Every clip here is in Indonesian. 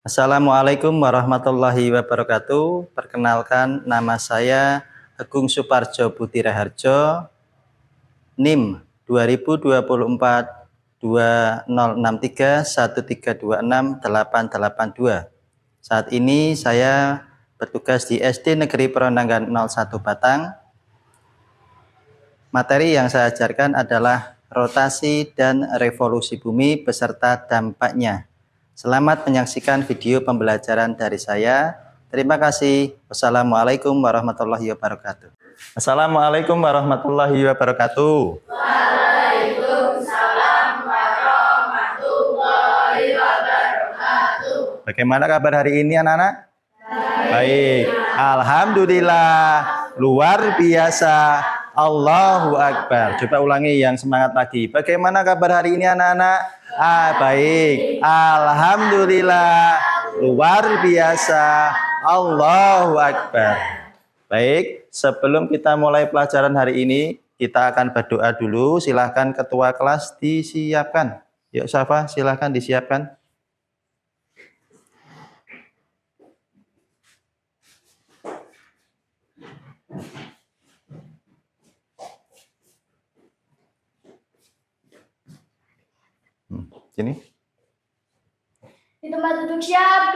Assalamualaikum warahmatullahi wabarakatuh. Perkenalkan, nama saya Agung Suparjo Putira Harjo, NIM 2024 2063 1326 882. Saat ini saya bertugas di SD Negeri Peronangan 01 Batang. Materi yang saya ajarkan adalah rotasi dan revolusi bumi beserta dampaknya. Selamat menyaksikan video pembelajaran dari saya. Terima kasih. Wassalamualaikum warahmatullahi wabarakatuh. Assalamualaikum warahmatullahi wabarakatuh. Waalaikumsalam warahmatullahi wabarakatuh. Bagaimana kabar hari ini anak-anak? Baik. Alhamdulillah. Luar biasa. Allahu Akbar. Coba ulangi yang semangat lagi. Bagaimana kabar hari ini anak-anak? Baik. Alhamdulillah. Luar biasa. Allahu Akbar. Baik, sebelum kita mulai pelajaran hari ini, kita akan berdoa dulu. Silahkan ketua kelas disiapkan. Yuk Safa, silahkan disiapkan. Sini. Di tempat duduk siap,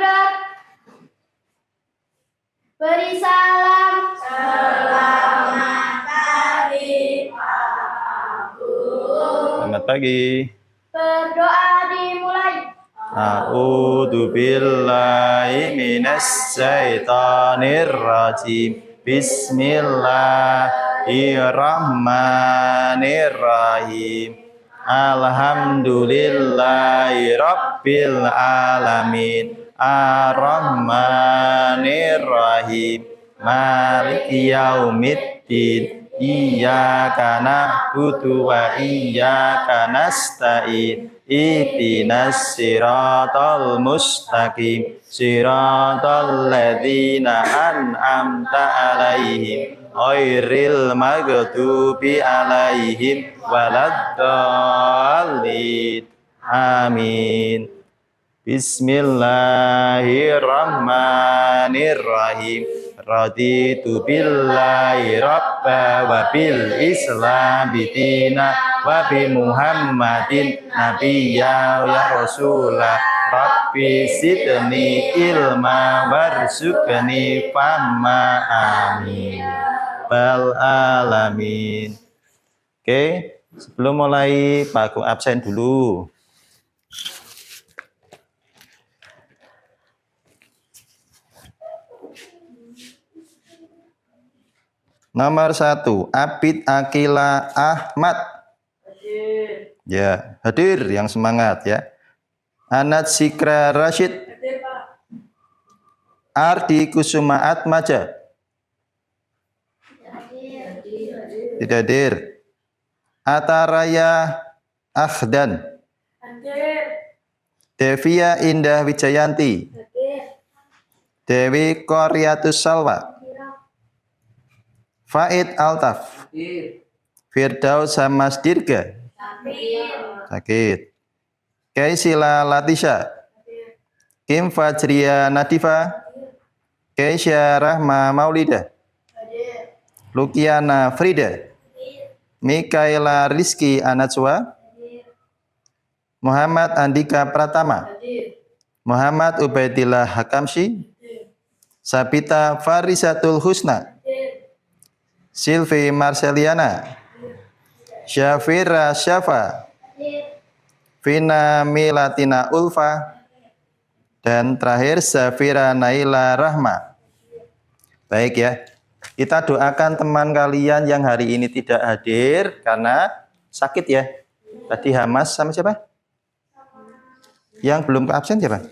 beri salam. Selamat pagi, Pak Guru. Selamat pagi. Berdoa dimulai. A'udzu billahi minasy syaithanir rajim. Bismillahirrahmanirrahim. Alhamdulillahi rabbil alamin. Ar-Rahmanir-Rahim. Maliki yaumiddin. Iyyaka na'budu wa iyyaka nasta'in. Ihdinas siratal mustaqim. Siratal ladzina an'amta 'alaihim ghairil maghdubi 'alaihim waladdallin. Amin. Bismillahirrahmanirrahim. Raditu billahi rabba wa bil islam bidina wa bi muhammadin nabiyya ya rasulah. Rabbi zidni ilma warzuqni fahma. Amin. Bal alamin. Oke, sebelum mulai Pak Agung absen dulu. Nomor 1, Abid Akila Ahmad. Hadir. Ya, hadir yang semangat ya. Anat Sikra Rashid. Hadir, Pak. Ardi Kusuma Atmaja. Hadir. Tidak hadir. Ataraya Akhdan. Hadir. Devia Indah Wijayanti. Hadir. Dewi Koryatus Salwa. Faid Altaf. Firdaus Hamas Dirga. Sakit. Kaisila Latisha. Kim Fajria Nadifa. Keisha Rahma Maulida. Lukiana Frida. Mikaela Rizky Anatswa. Muhammad Andika Pratama. Muhammad Ubaidillah Hakamsi. Sabita Farisatul Husna. Silvi Marceliana. Syafira Syafa. Vina Milatina Ulfa. Dan terakhir Zafira Naila Rahma. Baik ya. Kita doakan teman kalian yang hari ini tidak hadir karena sakit ya. Tadi Hamas sama siapa? Yang belum absen siapa?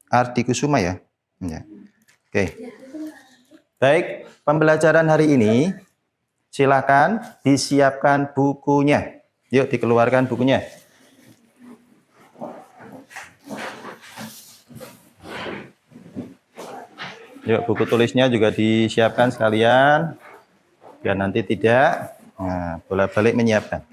Ardi Kusuma ya. Ya. Oke. Baik, pembelajaran hari ini silakan disiapkan bukunya. Yuk dikeluarkan bukunya. Yuk buku tulisnya juga disiapkan sekalian biar nanti tidak bolak-balik menyiapkan.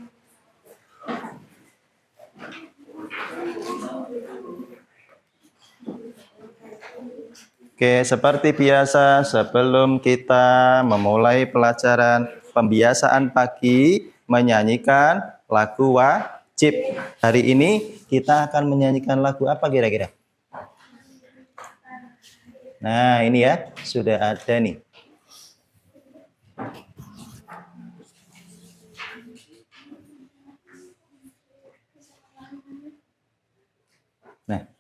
Oke, seperti biasa sebelum kita memulai pelajaran pembiasaan pagi menyanyikan lagu wajib. Hari ini kita akan menyanyikan lagu apa kira-kira? Nah, ini ya, sudah ada nih. Nah,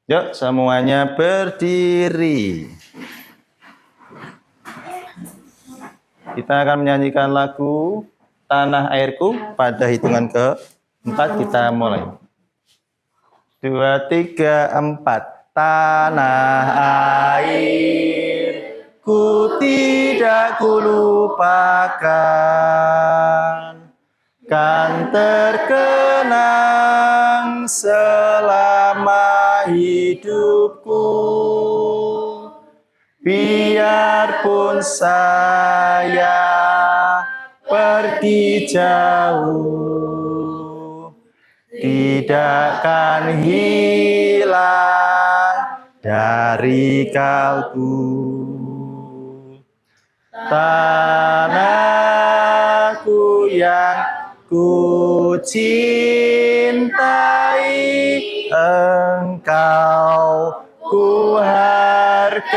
yuk semuanya berdiri. Kita akan menyanyikan lagu Tanah Airku pada hitungan ke-4 kita mulai. 2, 3, 4. Tanah airku tidak kulupakan, kan terkenang selama hidupku. Biarpun saya pergi jauh, tidak akan hilang dari kalbu. Tanahku yang ku cintai, engkau ku hargai.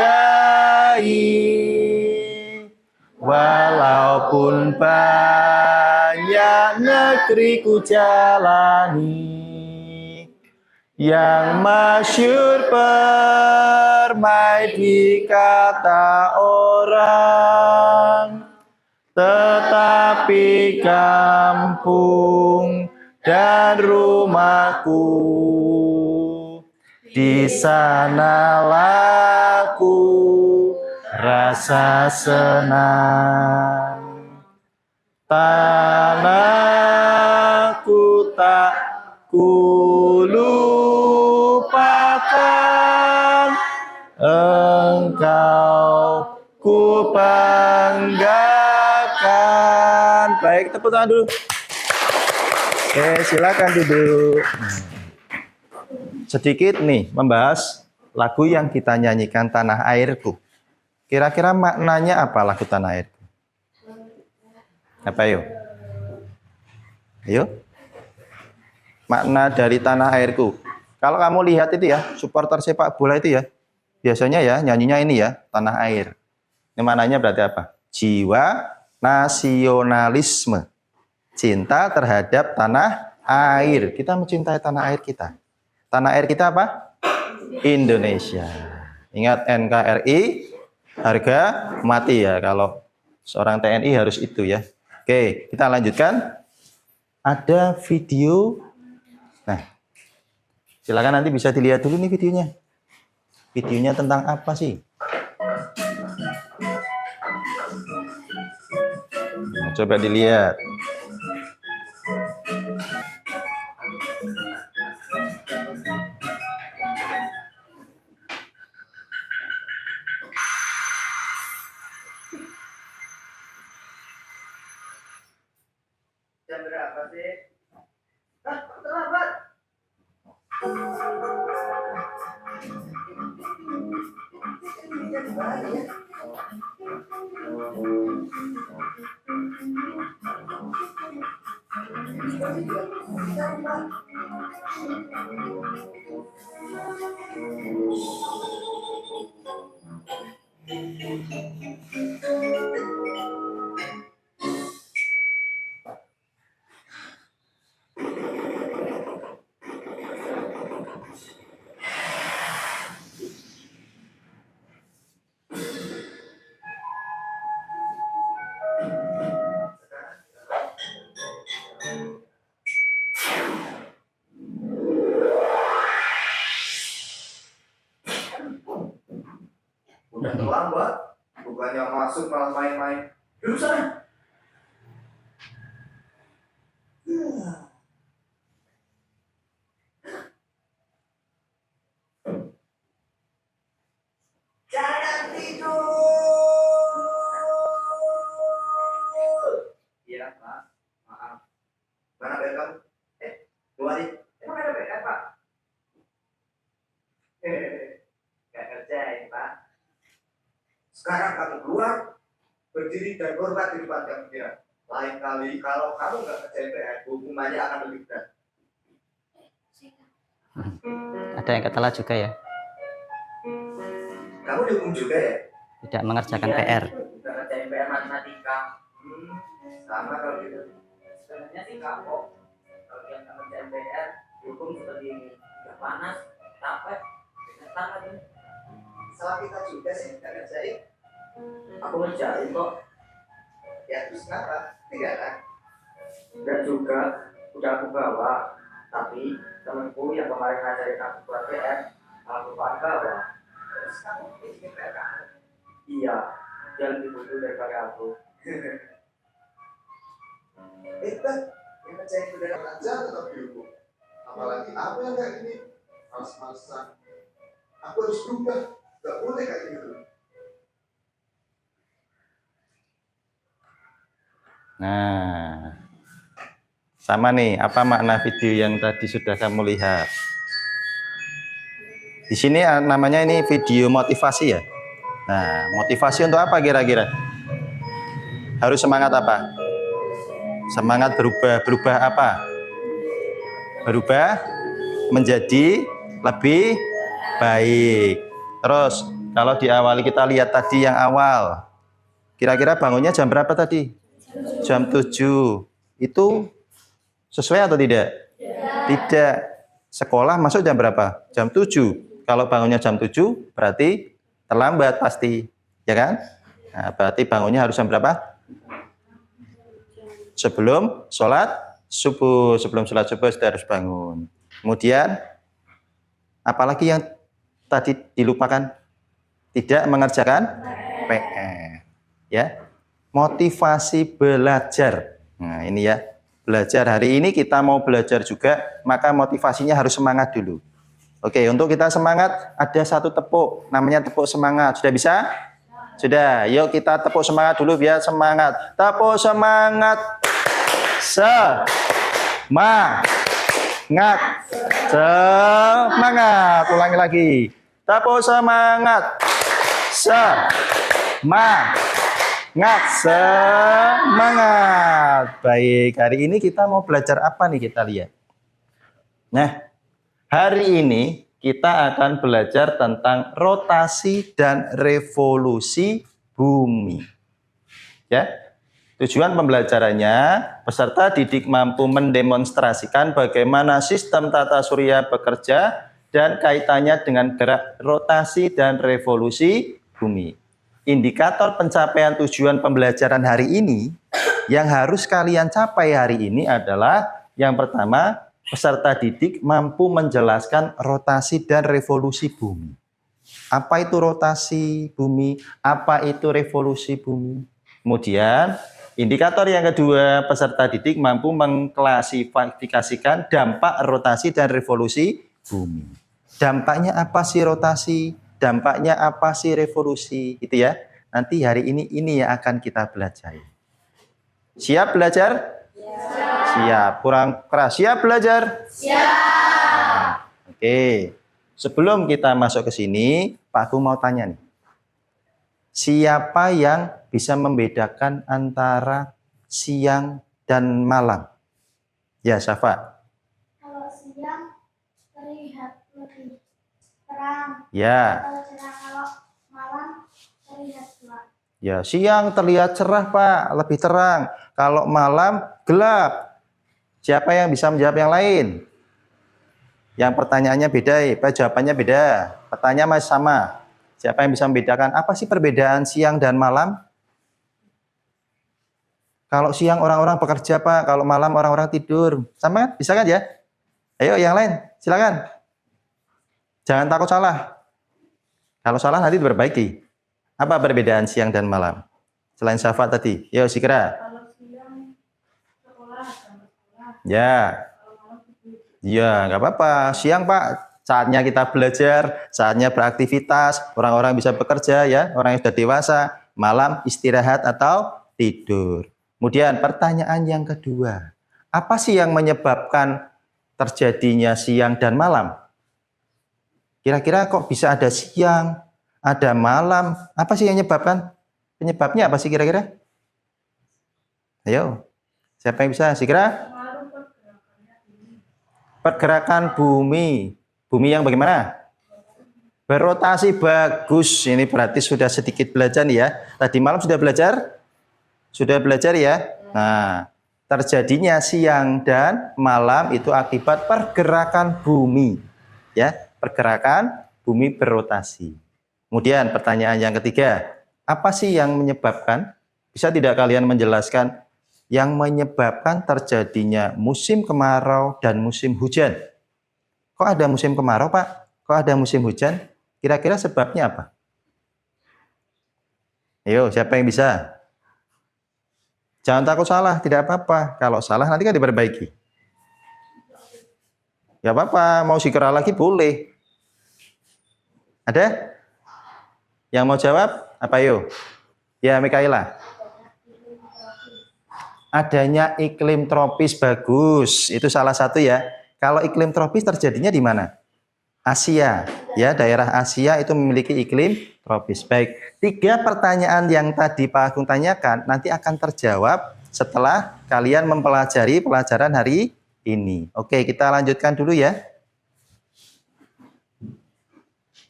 Walaupun banyak negeri ku jalani, yang masyhur permai di kata orang, tetapi kampung dan rumahku, di sanalah ku rasa senang. Tanahku tak kulupakan, engkau ku banggakan. Baik, tepuk tangan dulu. Oke, silakan duduk. Sedikit nih membahas lagu yang kita nyanyikan Tanah Airku. Kira-kira maknanya apa lagu Tanah Airku? Apa yuk? Ayo. Makna dari Tanah Airku. Kalau kamu lihat itu ya, supporter sepak bola itu ya, biasanya ya nyanyinya ini ya, tanah air. Ini maknanya berarti apa? Jiwa nasionalisme. Cinta terhadap tanah air. Kita mencintai tanah air kita. Tanah air kita apa? Indonesia. Ingat NKRI, harga mati ya. Kalau seorang TNI harus itu ya. Oke, kita lanjutkan. Ada video. Nah, silakan nanti bisa dilihat dulu nih videonya. Videonya tentang apa sih? Nah, coba dilihat. Jam berapa sih? Ah, terlambat. Udah terlambat, bukannya masuk malah main-main. Duduk sana. Jangan tidur. Iya, Pak. Maaf. Mana bel kamu? Keluarin. Emang ada bel, Pak? Gak kerja ya? Sekarang kamu keluar, berdiri dan hormat di depan pimpinan. Lain kali kalau kamu nggak kerjain PR, hukumannya akan lebih berat. Ada yang ketelah juga ya, Kamu dihukum juga ya? tidak mengerjakan PR. Nggak kerjain PR matematika. Sama kalau gitu. Sebenarnya sih kapok. Kalau yang nggak kerjain PR, hukum seperti ini. Nggak panas, capek, ketar lagi. Salah kita juga sih nggak kerjain. Aku ngerjain kok. Ya terus kenapa? Tidak kan? Nggak juga, udah aku bawa. Tapi temenku yang kemarin ngajarin aku buat PR, aku bawa. Terus kamu bikin PR kamu. Iya, dia lebih butuh daripada aku. Itu yang kerjain beneran aja tetap dihukum. Apalagi apa yang kayak gini? Males-malesan. Aku harus berubah. Gak boleh kayak gitu. Nah, sama nih, apa makna video yang tadi sudah kamu lihat? Di sini namanya ini video motivasi ya. Nah, motivasi untuk apa kira-kira? Harus semangat apa? Semangat berubah. Berubah apa? Berubah menjadi lebih baik. Terus, kalau diawali kita lihat tadi yang awal. Kira-kira bangunnya jam berapa tadi? Jam 7. Itu sesuai atau tidak? Tidak. Sekolah masuk jam berapa? Jam 7. Kalau bangunnya jam 7 berarti terlambat pasti. Ya kan? Nah, berarti bangunnya harus jam berapa? Sebelum sholat subuh. Sebelum sholat subuh sudah harus bangun. Kemudian apalagi yang tadi dilupakan? Tidak mengerjakan PR. Ya. Motivasi belajar. Nah, ini ya. Belajar hari ini kita mau belajar juga, maka motivasinya harus semangat dulu. Oke, untuk kita semangat ada satu tepuk, namanya tepuk semangat. Sudah bisa? Sudah. Yuk kita tepuk semangat dulu biar semangat. Tepuk semangat. Semangat. Semangat. Ulangi lagi. Tepuk semangat. Semangat. Baik, hari ini kita mau belajar apa nih, kita lihat. Nah, hari ini kita akan belajar tentang rotasi dan revolusi bumi. Ya. Tujuan pembelajarannya, peserta didik mampu mendemonstrasikan bagaimana sistem tata surya bekerja dan kaitannya dengan gerak rotasi dan revolusi bumi. Indikator pencapaian tujuan pembelajaran hari ini yang harus kalian capai hari ini adalah yang pertama, peserta didik mampu menjelaskan rotasi dan revolusi bumi. Apa itu rotasi bumi? Apa itu revolusi bumi? Kemudian, indikator yang kedua, peserta didik mampu mengklasifikasikan dampak rotasi dan revolusi bumi. Dampaknya apa sih rotasi? Dampaknya apa sih revolusi? Itu ya. Nanti hari ini yang akan kita belajar. Siap belajar? Siap. Kurang keras. Siap belajar? Siap. Oke. Sebelum kita masuk ke sini, Pak Agung mau tanya nih. Siapa yang bisa membedakan antara siang dan malam? Ya, Syafa. Kalau siang terlihat lebih terang. Ya. Kalau cerah, kalau malam terlihat gelap. Ya, siang terlihat cerah, Pak, lebih terang. Kalau malam gelap. Siapa yang bisa menjawab yang lain? Yang pertanyaannya beda, Pak, jawabannya beda. Pertanyaan masih sama. Siapa yang bisa membedakan apa sih perbedaan siang dan malam? Kalau siang orang-orang bekerja, Pak, kalau malam orang-orang tidur. Sama kan? Bisa kan ya? Ayo yang lain, silakan. Jangan takut salah. Kalau salah nanti diperbaiki. Apa perbedaan siang dan malam? Selain Syafa tadi. Yo, Sikra. Kalau siang sekolah, sama sekolah. Ya. Kalau malam tidur. Ya, nggak apa-apa. Siang, Pak, saatnya kita belajar, saatnya beraktivitas, orang-orang bisa bekerja ya, orang yang sudah dewasa. Malam istirahat atau tidur. Kemudian pertanyaan yang kedua. Apa sih yang menyebabkan terjadinya siang dan malam? Kira-kira kok bisa ada siang, ada malam. Apa sih yang menyebabkan? Penyebabnya apa sih kira-kira? Ayo, siapa yang bisa? Segera. Pergerakan bumi. Bumi yang bagaimana? Berotasi, bagus. Ini berarti sudah sedikit belajar nih ya. Tadi malam sudah belajar? Sudah belajar ya? Nah, terjadinya siang dan malam itu akibat pergerakan bumi. Ya, pergerakan bumi berotasi. Kemudian pertanyaan yang ketiga, apa sih yang menyebabkan? Bisa tidak kalian menjelaskan yang menyebabkan terjadinya musim kemarau dan musim hujan? Kok ada musim kemarau, Pak? Kok ada musim hujan? Kira-kira sebabnya apa? Ayo, siapa yang bisa? Jangan takut salah, tidak apa-apa. Kalau salah nanti kan diperbaiki. Ya apa-apa, mau sikra lagi boleh. Ada? Yang mau jawab? Apa yuk? Ya, Mikaela. Adanya iklim tropis, bagus. Itu salah satu ya. Kalau iklim tropis terjadinya di mana? Asia, ya, daerah Asia itu memiliki iklim tropis. Baik, 3 pertanyaan yang tadi Pak Agung tanyakan nanti akan terjawab setelah kalian mempelajari pelajaran hari ini. Oke, kita lanjutkan dulu ya.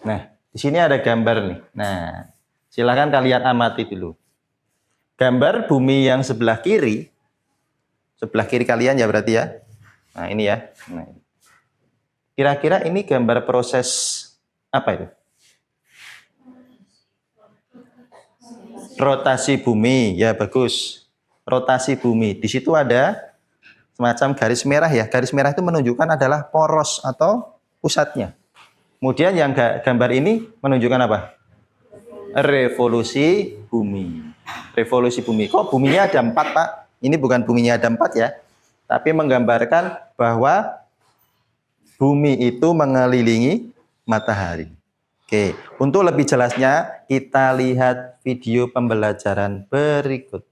Nah, di sini ada gambar nih. Nah, silakan kalian amati dulu. Gambar bumi yang sebelah kiri kalian ya berarti ya. Nah, ini ya. Nah, kira-kira ini gambar proses apa itu? Rotasi bumi, ya bagus. Rotasi bumi. Di situ ada semacam garis merah ya. Garis merah itu menunjukkan adalah poros atau pusatnya. Kemudian yang gambar ini menunjukkan apa? Revolusi bumi. Revolusi bumi. Kok buminya ada 4, Pak? Ini bukan buminya ada 4 ya. Tapi menggambarkan bahwa bumi itu mengelilingi matahari. Oke, untuk lebih jelasnya kita lihat video pembelajaran berikut.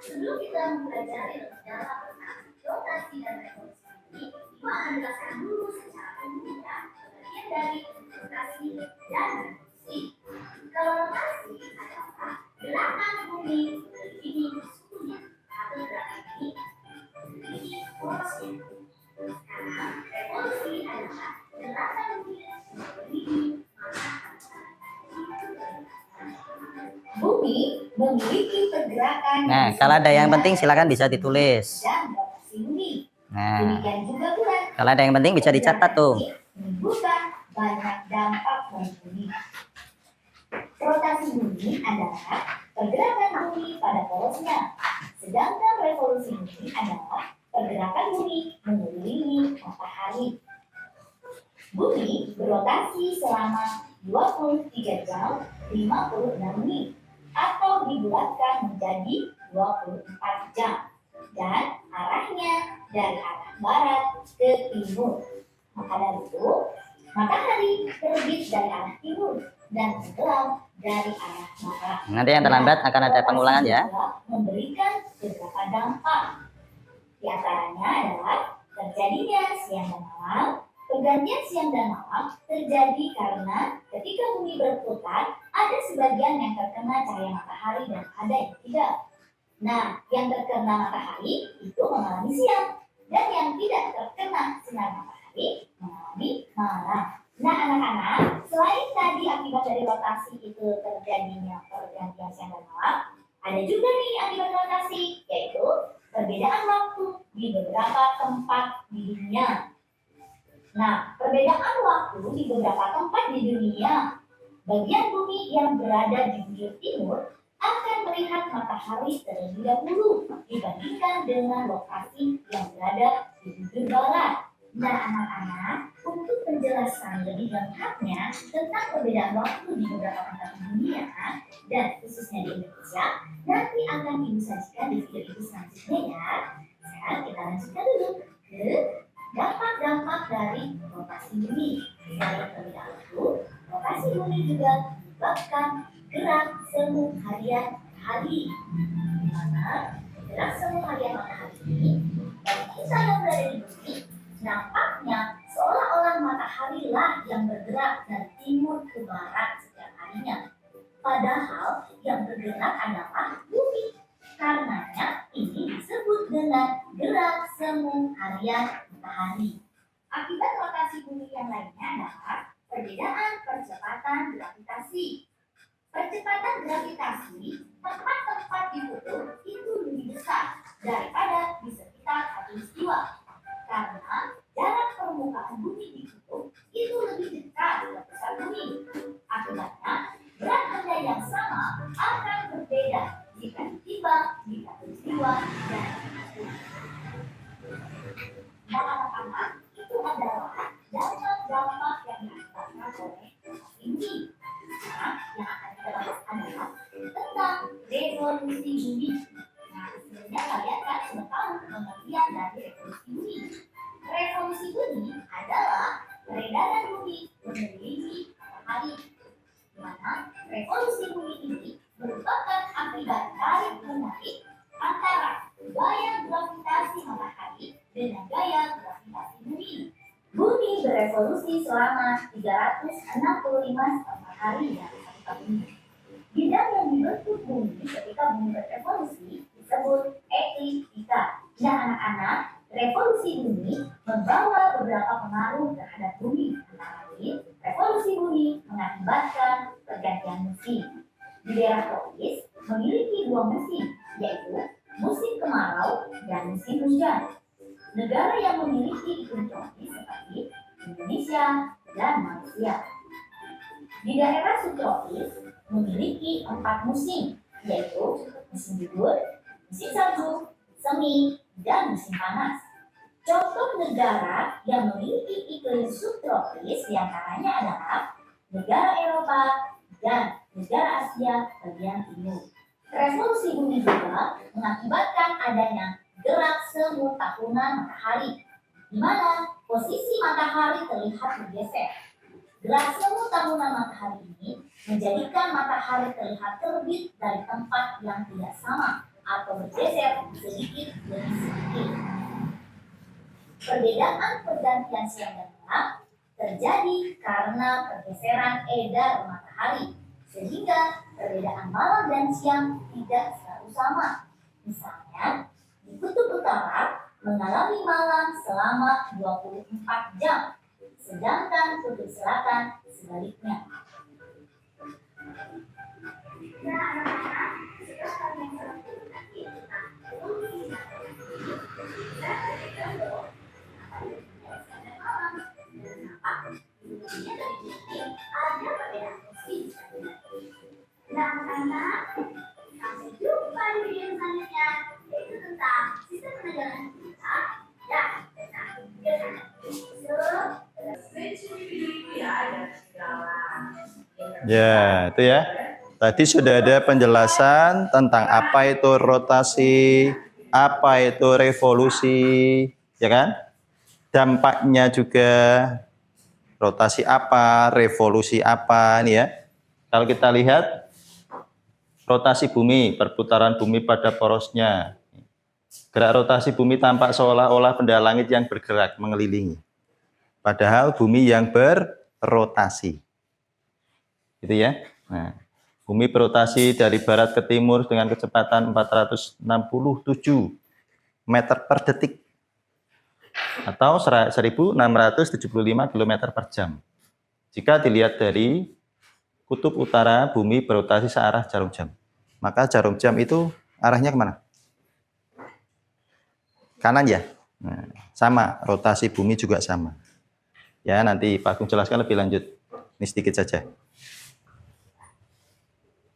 Sebelum kita mempelajari lebih dalam tentang rotasi dan revolusi ini, Ibu akan jelaskan dulu secara umum ya, bagian dari rotasi dan revolusi. Kalau rotasi adalah gerakan bumi ini suhunya atau gerakan ini porosnya. Sekarang revolusi adalah gerakan bumi ini bumi memiliki pergerakan. Nah, kalau ada yang penting silakan bisa ditulis. Dan rotasi bumi. Nah, Demikian juga bulan. kalau ada yang penting bisa dicatat tuh. Menimbulkan banyak dampak bagi bumi. Rotasi bumi adalah pergerakan bumi pada porosnya, sedangkan revolusi bumi adalah pergerakan bumi mengelilingi matahari. Bumi berotasi selama 23 jam 56 menit atau dibulatkan menjadi 24 jam dan arahnya dari arah barat ke timur. Maka dari itu, matahari terbit dari arah timur dan tenggelam dari arah barat. Nanti yang terlambat akan ada pengulangan ya. Memberikan beberapa dampak. Di antaranya adalah terjadinya siang dan malam. Pergantian siang dan malam terjadi karena ketika bumi berputar, ada sebagian yang terkena cahaya matahari dan ada yang tidak. Nah, yang terkena matahari itu mengalami siang, dan yang tidak terkena sinar matahari mengalami malam. Nah, anak-anak, selain tadi akibat dari rotasi itu terjadinya pergantian siang dan malam, ada juga nih akibat rotasi, yaitu perbedaan waktu di beberapa tempat di dunia. Nah, perbedaan waktu di beberapa tempat di dunia, bagian bumi yang berada di bujur timur akan melihat matahari terlebih dahulu dibandingkan dengan lokasi yang berada di bujur barat. Nah, anak-anak, untuk penjelasan lebih lengkapnya tentang perbedaan waktu di beberapa tempat di dunia dan khususnya di Indonesia, nanti akan Ibu sajikan di video Ibu selanjutnya ya. Sekarang kita lanjutkan dulu Dampak-dampak dari rotasi bumi. Selain terlebih dahulu, rotasi bumi juga menyebabkan gerak semu harian matahari. Di mana gerak semu harian matahari ini, bagi kita yang berada di bumi, nampaknya seolah-olah matahari lah yang bergerak dari timur ke barat setiap harinya. Padahal yang bergerak adalah bumi. Karenanya ini disebut dengan gerak semu harian matahari. Akibat rotasi bumi yang lainnya adalah perbedaan percepatan gravitasi. Percepatan gravitasi tempat-tempat di kutub itu lebih besar daripada di sekitar khatulistiwa. Karena jarak permukaan bumi di kutub itu lebih dekat ke pusat bumi. Akibatnya berat benda yang sama akan berbeda jika ditimbang di khatulistiwa dan kutub. Yang pertama itu adalah dampak-dampak yang diakibatkan oleh rotasi bumi. Nah, yang akan kita bahas adalah tentang revolusi bumi. Nah, sebenarnya kalian kan sudah tahu pengertian dari revolusi bumi. Revolusi bumi adalah peredaran bumi mengelilingi matahari. Di mana revolusi bumi ini merupakan akibat tarik menarik antara gaya gravitasi matahari dengan gaya gravitasi bumi. Bumi berevolusi selama 365 hari dari satu tahun. Bidang yang dibentuk bumi ketika bumi berevolusi disebut ekliptika. Nah anak-anak, revolusi bumi membawa beberapa pengaruh terhadap bumi. Antara lain, revolusi bumi mengakibatkan pergantian musim. Di daerah tropis memiliki dua musim, yaitu musim kemarau dan musim hujan. Negara yang memiliki iklim tropis seperti Indonesia dan Malaysia. Di daerah subtropis memiliki 4 musim, yaitu musim gugur, musim salju, semi, dan musim panas. Contoh negara yang memiliki iklim subtropis diantaranya adalah negara Eropa dan negara Asia bagian timur. Revolusi bumi juga mengakibatkan adanya gerak semu tahunan matahari, di mana posisi matahari terlihat bergeser. Gerak semu tahunan matahari ini menjadikan matahari terlihat terbit dari tempat yang tidak sama atau bergeser sedikit demi sedikit. Perbedaan pergantian siang dan malam terjadi karena pergeseran edar matahari, sehingga perbedaan malam dan siang tidak selalu sama. Misalnya, di kutub utara mengalami malam selama 24 jam, sedangkan kutub selatan sebaliknya. Nah, anak-anak, setelah kalian mengerti tentang evolusi matahari, dan tahu ada perbedaan musim. Nah, anak-anak, sampai jumpa di video selanjutnya, yaitu tentang sistem penegakan kita dan tentang gerhana. Ya, itu ya. Tadi sudah ada penjelasan tentang apa itu rotasi, apa itu revolusi, ya kan? Dampaknya juga rotasi apa, revolusi apa, nih ya. Kalau kita lihat rotasi bumi, perputaran bumi pada porosnya. Gerak rotasi bumi tampak seolah-olah benda langit yang bergerak mengelilingi. Padahal bumi yang berrotasi. Gitu ya. Nah, bumi berotasi dari barat ke timur dengan kecepatan 467 meter per detik atau 1675 km per jam. Jika dilihat dari kutub utara, bumi berotasi searah jarum jam. Maka jarum jam itu arahnya kemana? Kanan ya? Nah, sama, rotasi bumi juga sama. Ya, nanti Pak Agung jelaskan lebih lanjut. Ini sedikit saja.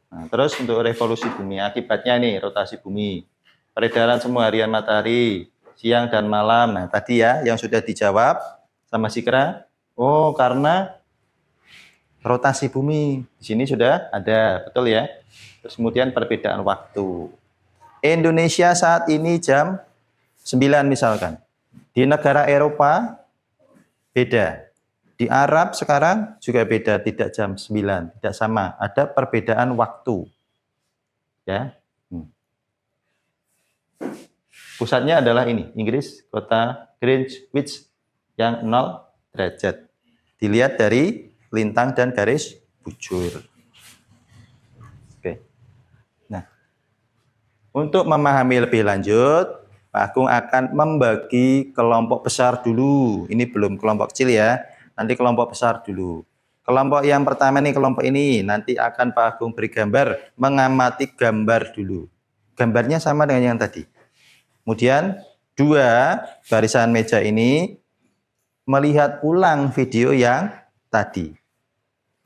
Nah, terus untuk revolusi bumi, akibatnya nih rotasi bumi, peredaran semua harian matahari, siang dan malam. Nah, tadi ya yang sudah dijawab sama Sikra. Oh, karena rotasi bumi. Di sini sudah ada, betul ya? Terus kemudian perbedaan waktu. Indonesia saat ini jam 9 misalkan. Di negara Eropa beda. Di Arab sekarang juga beda, tidak jam 9, tidak sama. Ada perbedaan waktu. Ya. Pusatnya adalah ini, Inggris, kota Greenwich yang 0 derajat. Dilihat dari lintang dan garis bujur. Oke. Nah, untuk memahami lebih lanjut, Pak Agung akan membagi kelompok besar dulu. Ini belum kelompok kecil ya. Nanti kelompok besar dulu. Kelompok yang pertama nih, kelompok ini. Nanti akan Pak Agung beri gambar, mengamati gambar dulu. Gambarnya sama dengan yang tadi. Kemudian 2 barisan meja ini melihat ulang video yang tadi.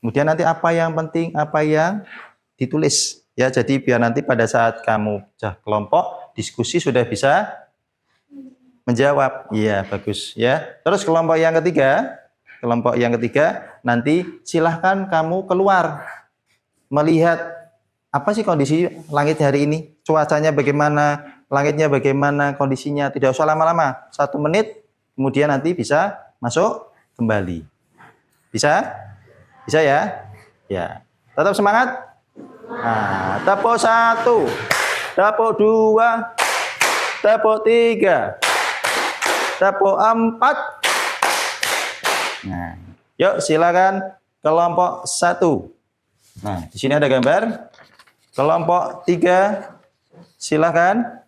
Kemudian nanti apa yang penting, apa yang ditulis. Ya, jadi biar nanti pada saat kamu kelompok diskusi sudah bisa menjawab. Iya, bagus ya. Terus kelompok yang ketiga nanti silahkan kamu keluar melihat apa sih kondisi langit hari ini, cuacanya bagaimana, langitnya bagaimana, kondisinya. Tidak usah lama-lama, 1 menit, kemudian nanti bisa masuk kembali. Bisa? Bisa ya? Ya. Tetap semangat. Nah, tepuk 1, tepuk 2, tepuk 3, tepuk 4. Nah, yuk silakan kelompok 1. Nah, di sini ada gambar. Kelompok 3, silakan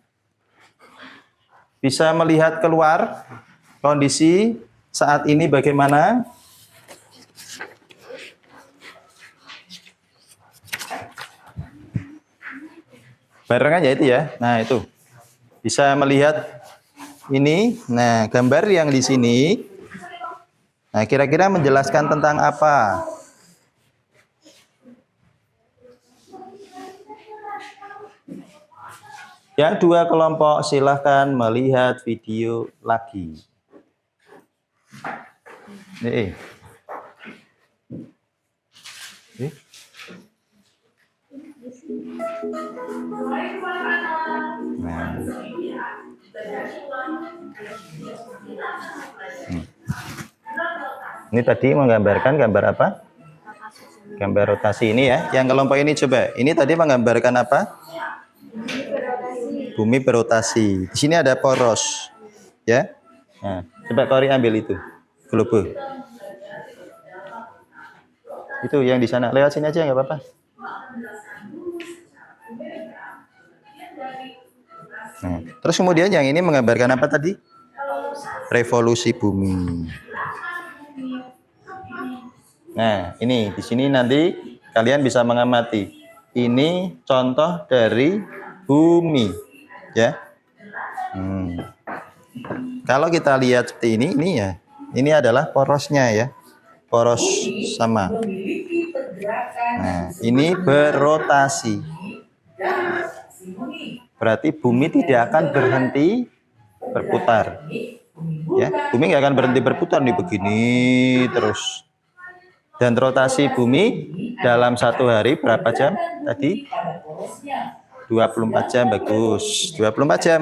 bisa melihat keluar kondisi saat ini bagaimana. Bareng aja itu ya. Nah, itu. Bisa melihat ini. Nah, gambar yang di sini. Nah, kira-kira menjelaskan tentang apa? Yang 2 kelompok silahkan melihat video lagi. Nih. Nah. Ini tadi menggambarkan gambar apa? Gambar rotasi ini ya. Yang kelompok ini coba. Ini tadi menggambarkan apa? Bumi berotasi. Di sini ada poros. Ya. Nah, coba Kori ambil itu. Globe. Itu yang di sana. Lewat sini aja nggak apa-apa. Nah, terus kemudian yang ini menggambarkan apa tadi? Revolusi bumi. Nah, ini di sini nanti kalian bisa mengamati. Ini contoh dari bumi, ya. Kalau kita lihat seperti ini ya. Ini adalah porosnya ya. Poros sama. Nah, ini berotasi. Berarti bumi tidak akan berhenti berputar. Ya, bumi nggak akan berhenti berputar nih begini terus. Dan rotasi bumi dalam 1 hari berapa jam tadi? 24 jam, bagus. 24 jam.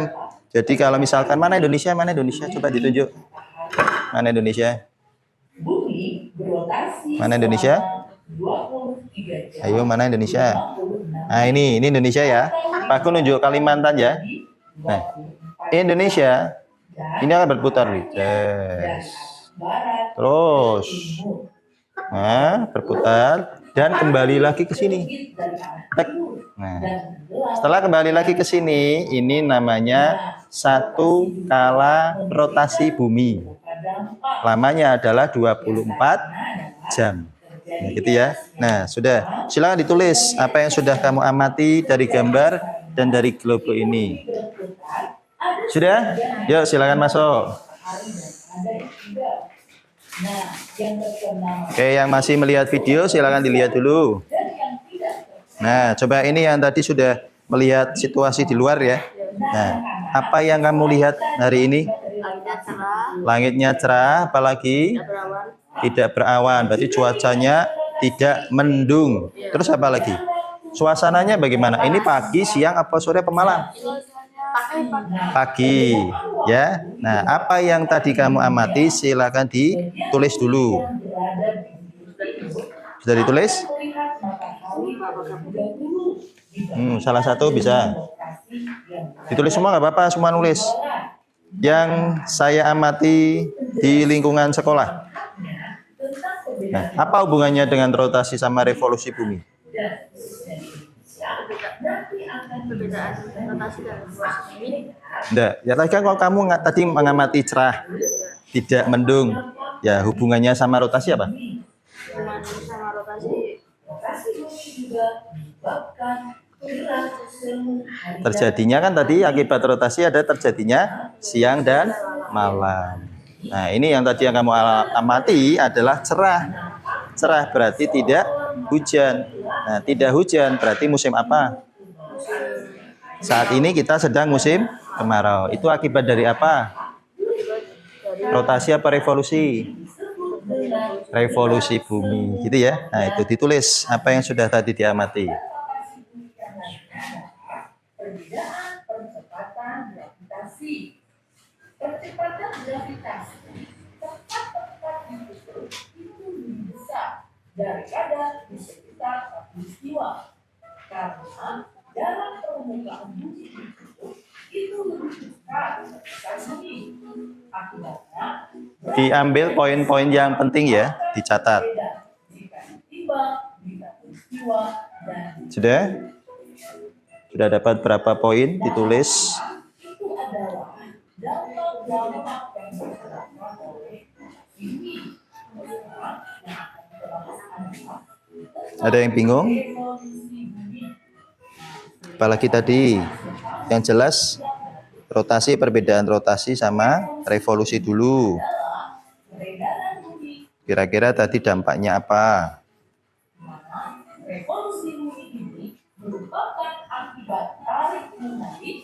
Jadi kalau misalkan mana Indonesia? Coba ditunjuk. Mana Indonesia? Mana Indonesia? Ayo, mana Indonesia? Nah, ini Indonesia ya. Aku nunjuk Kalimantan ya. Nah, Indonesia ini akan berputar nih. Yes. Terus. Nah, berputar dan kembali lagi ke sini. Nah, setelah kembali lagi ke sini, ini namanya 1 kala rotasi bumi. Lamanya adalah 24 jam. Nah, gitu ya. Nah, sudah. Silakan ditulis apa yang sudah kamu amati dari gambar dan dari globe ini. Sudah? Yuk, silakan masuk. Oke, yang masih melihat video silakan dilihat dulu. Nah, coba ini yang tadi sudah melihat situasi di luar ya. Nah, apa yang kamu lihat hari ini? Langitnya cerah, apalagi tidak berawan. Berarti cuacanya tidak mendung. Terus apa lagi? Suasananya bagaimana? Ini pagi, siang, apa sore, apa malam? Pagi. Ya. Nah, apa yang tadi kamu amati silakan ditulis dulu. Sudah ditulis? Salah satu bisa. Ditulis semua nggak apa-apa, semua nulis. Yang saya amati di lingkungan sekolah. Nah, apa hubungannya dengan rotasi sama revolusi bumi? Perbedaan rotasi dan revolusi bumi. Enggak, ya tadi kan kalau kamu tadi mengamati cerah, tidak mendung, ya hubungannya sama rotasi apa? Hubungan sama rotasi Terjadinya kan tadi akibat rotasi ada terjadinya siang dan malam. Nah, ini yang tadi yang kamu amati adalah cerah. Cerah berarti tidak hujan. Nah, tidak hujan berarti musim apa? Saat ini kita sedang musim kemarau. Itu akibat dari apa? Rotasi apa revolusi? Revolusi bumi, gitu ya. Nah, itu ditulis apa yang sudah tadi diamati. Perbedaan percepatan gravitasi. Percepatan gravitasi tempat-tempat di kutub itu lebih besar daripada di sekitar khatulistiwa karena dalam permukaan bumi di kutub itu lebih besar dari bumi. Akibatnya Diambil poin-poin yang penting ya, dicatat. jika tiba di khatulistiwa dan Sudah? Sudah dapat berapa poin ditulis? itu adalah dampak-dampak yang disebabkan oleh bumi. Ada yang bingung? Apalagi tadi yang jelas rotasi, perbedaan rotasi sama revolusi dulu. Kira-kira tadi dampaknya apa? Revolusi bumi ini merupakan akibat tarik menarik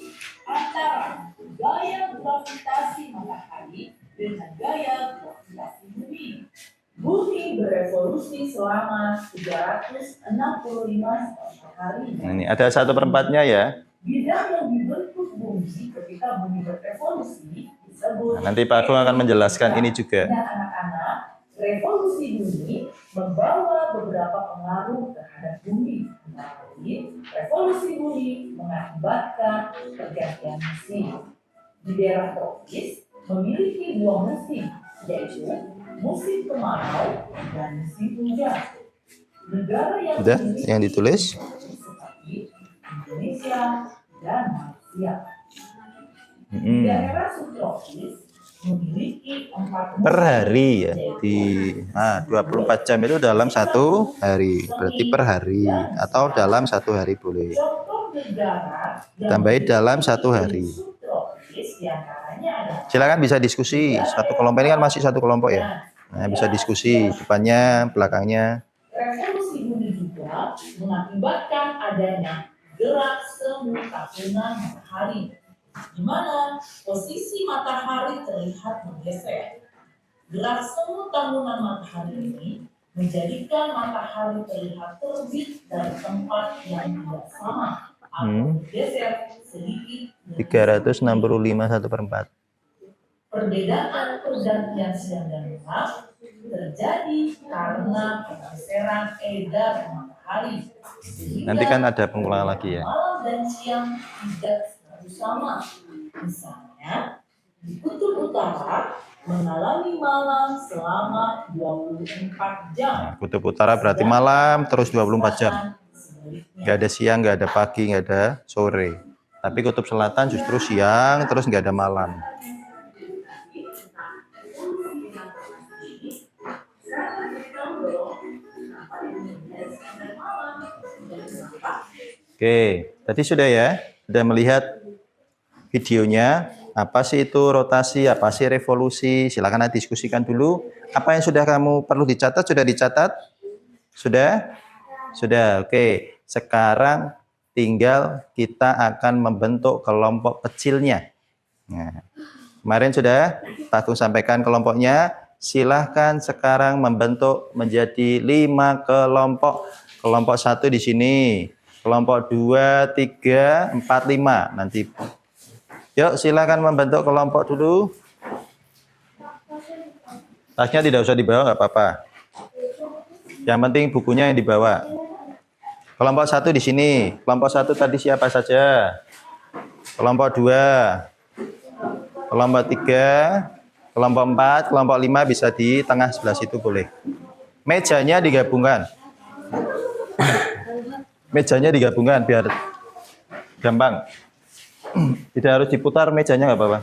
antara gaya gravitasi matahari dengan gaya gravitasi bumi. Bumi berevolusi selama 365 hari. Nah, ini ada 1/4-nya ya. Bidang yang dibentuk bumi ketika bumi berevolusi disebut. Nah, nanti Pak Agung akan menjelaskan ini juga. Dan anak-anak, revolusi bumi membawa beberapa pengaruh terhadap bumi. Antara lain, revolusi bumi mengakibatkan pergantian musim. Di daerah tropis memiliki dua musim, yaitu musim kemarau dan musim hujan. Negara yang Sudah memiliki yang ditulis? seperti Indonesia dan Malaysia. Di Hmm. daerah subtropis memiliki 4 Per hari ya, di 24 jam itu dalam 1 hari, berarti per hari atau dalam 1 hari boleh. Contoh negara yang Tambahin dalam 1 hari. subtropis diantaranya adalah Silakan bisa diskusi. Satu kelompok ini kan masih satu kelompok ya. Nah, bisa diskusi depannya, belakangnya. revolusi bumi juga mengakibatkan adanya gerak semu tahunan matahari, di mana posisi matahari terlihat bergeser. Gerak semu tahunan matahari ini menjadikan matahari terlihat terbit dari tempat yang tidak sama atau bergeser sedikit. 365 1/4. Perbedaan pergantian siang dan malam terjadi karena pergeseran edar matahari. Sehingga Nanti kan ada pengulangan lagi ya. malam dan siang tidak selalu sama. Misalnya, di kutub utara mengalami malam selama 24 jam. Nah, kutub utara berarti malam terus 24 jam. Sebaliknya, Nggak ada siang, nggak ada pagi, nggak ada sore. Tapi kutub selatan justru siang terus nggak ada malam. Oke, tadi sudah ya, sudah melihat videonya. Apa sih itu rotasi, apa sih revolusi? Silakan diskusikan dulu. Apa yang sudah kamu perlu dicatat, sudah dicatat? Sudah? Sudah, oke. Sekarang tinggal kita akan membentuk kelompok kecilnya. Nah, kemarin sudah Pak Agung sampaikan kelompoknya. Silahkan sekarang membentuk menjadi 5 kelompok. Kelompok 1 di sini. Kelompok 2, 3, 4, 5. Nanti Yuk, silakan membentuk kelompok dulu. Tasnya tidak usah dibawa, nggak apa-apa. Yang penting bukunya yang dibawa. Kelompok 1 di sini. Kelompok 1 tadi siapa saja? Kelompok 2, kelompok 3, kelompok 4, kelompok 5 bisa di tengah sebelah situ boleh. Mejanya digabungkan. Mejanya digabungkan biar gampang. Tidak harus diputar mejanya, nggak apa-apa.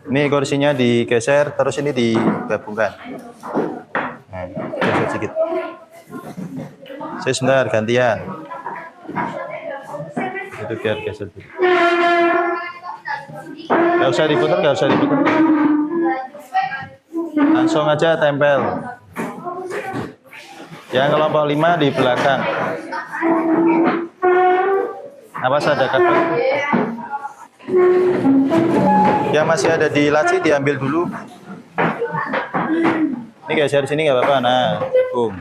Ini kursinya digeser, terus ini digabungkan. Nah, geser sedikit. Saya sebentar gantian. Itu biar geser sedikit. Nggak usah diputar, nggak usah diputar. Langsung aja tempel. Yang kelompok 5 di belakang. Awas ada kabel. Yang masih ada di laci diambil dulu. Ini geser sini nggak apa-apa. Nah, boom.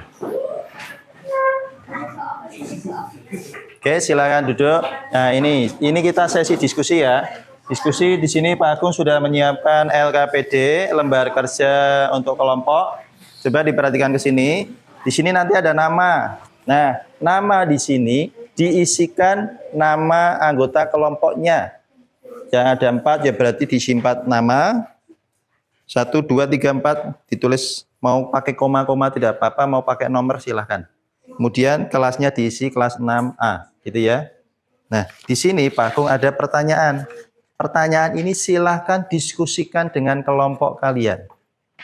Oke, silakan duduk. Nah, ini kita sesi diskusi ya. Diskusi di sini Pak Agung sudah menyiapkan LKPD, lembar kerja untuk kelompok. Coba diperhatikan ke sini. Di sini nanti ada nama. Nah, nama di sini diisikan nama anggota kelompoknya. Yang ada 4 ya berarti disimpan nama. 1, 2, 3, 4 ditulis, mau pakai koma-koma tidak apa-apa, mau pakai nomor silahkan. Kemudian kelasnya diisi kelas 6A, gitu ya. Nah, di sini Pak Agung ada pertanyaan. Pertanyaan ini silahkan diskusikan dengan kelompok kalian.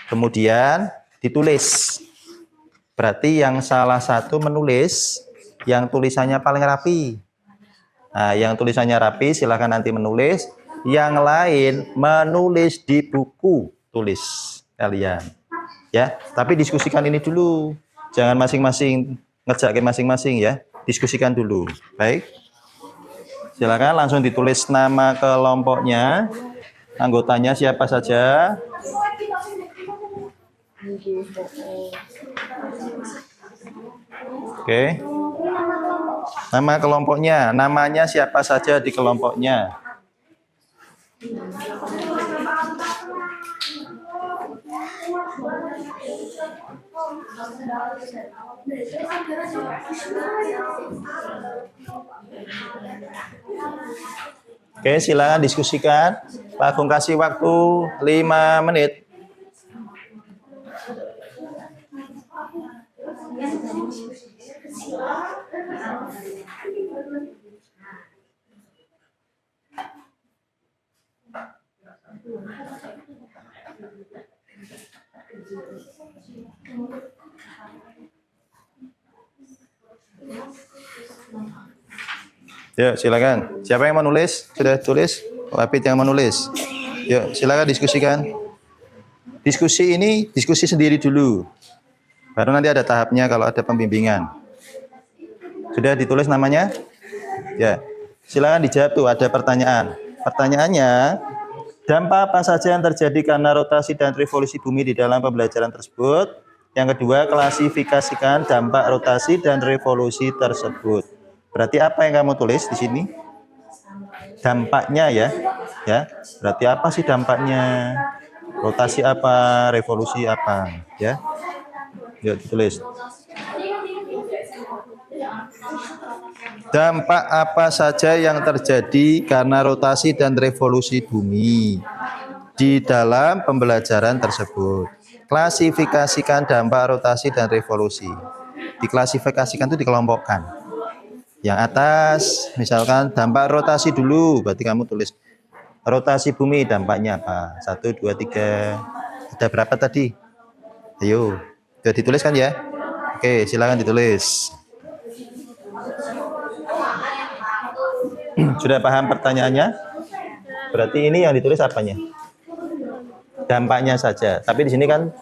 Kemudian ditulis. Berarti yang salah satu menulis, yang tulisannya paling rapi. Nah, yang tulisannya rapi silahkan nanti menulis. Yang lain menulis di buku tulis kalian. Ya, tapi diskusikan ini dulu. Jangan masing-masing ngerjain masing-masing ya. Diskusikan dulu. Baik. Silakan langsung ditulis nama kelompoknya. Anggotanya siapa saja. Oke. Nama kelompoknya, namanya siapa saja di kelompoknya. Oke, silakan diskusikan. Pak Agung kasih waktu 5 menit. Yuk, silakan. Siapa yang menulis? Sudah tulis? Wapit yang menulis. Yuk, silakan diskusikan. Diskusi ini, diskusi sendiri dulu. Baru nanti ada tahapnya kalau ada pembimbingan. Sudah ditulis namanya? Ya. Silakan dijawab tuh, ada pertanyaan. Pertanyaannya, dampak apa saja yang terjadi karena rotasi dan revolusi bumi di dalam pembelajaran tersebut? Yang kedua, klasifikasikan dampak rotasi dan revolusi tersebut. Berarti apa yang kamu tulis di sini? Dampaknya ya. Ya. Berarti apa sih dampaknya? Rotasi apa, revolusi apa, ya? Yuk ditulis. Dampak apa saja yang terjadi karena rotasi dan revolusi bumi di dalam pembelajaran tersebut? Klasifikasikan dampak rotasi dan revolusi. Diklasifikasikan itu dikelompokkan. Yang atas, misalkan dampak rotasi dulu, berarti kamu tulis rotasi bumi dampaknya apa? 1, 2, 3. Ada berapa tadi? Ayo, sudah ditulis kan ya? Oke, silakan ditulis. Sudah paham pertanyaannya? Berarti ini yang ditulis apanya? Dampaknya saja. Tapi di sini kan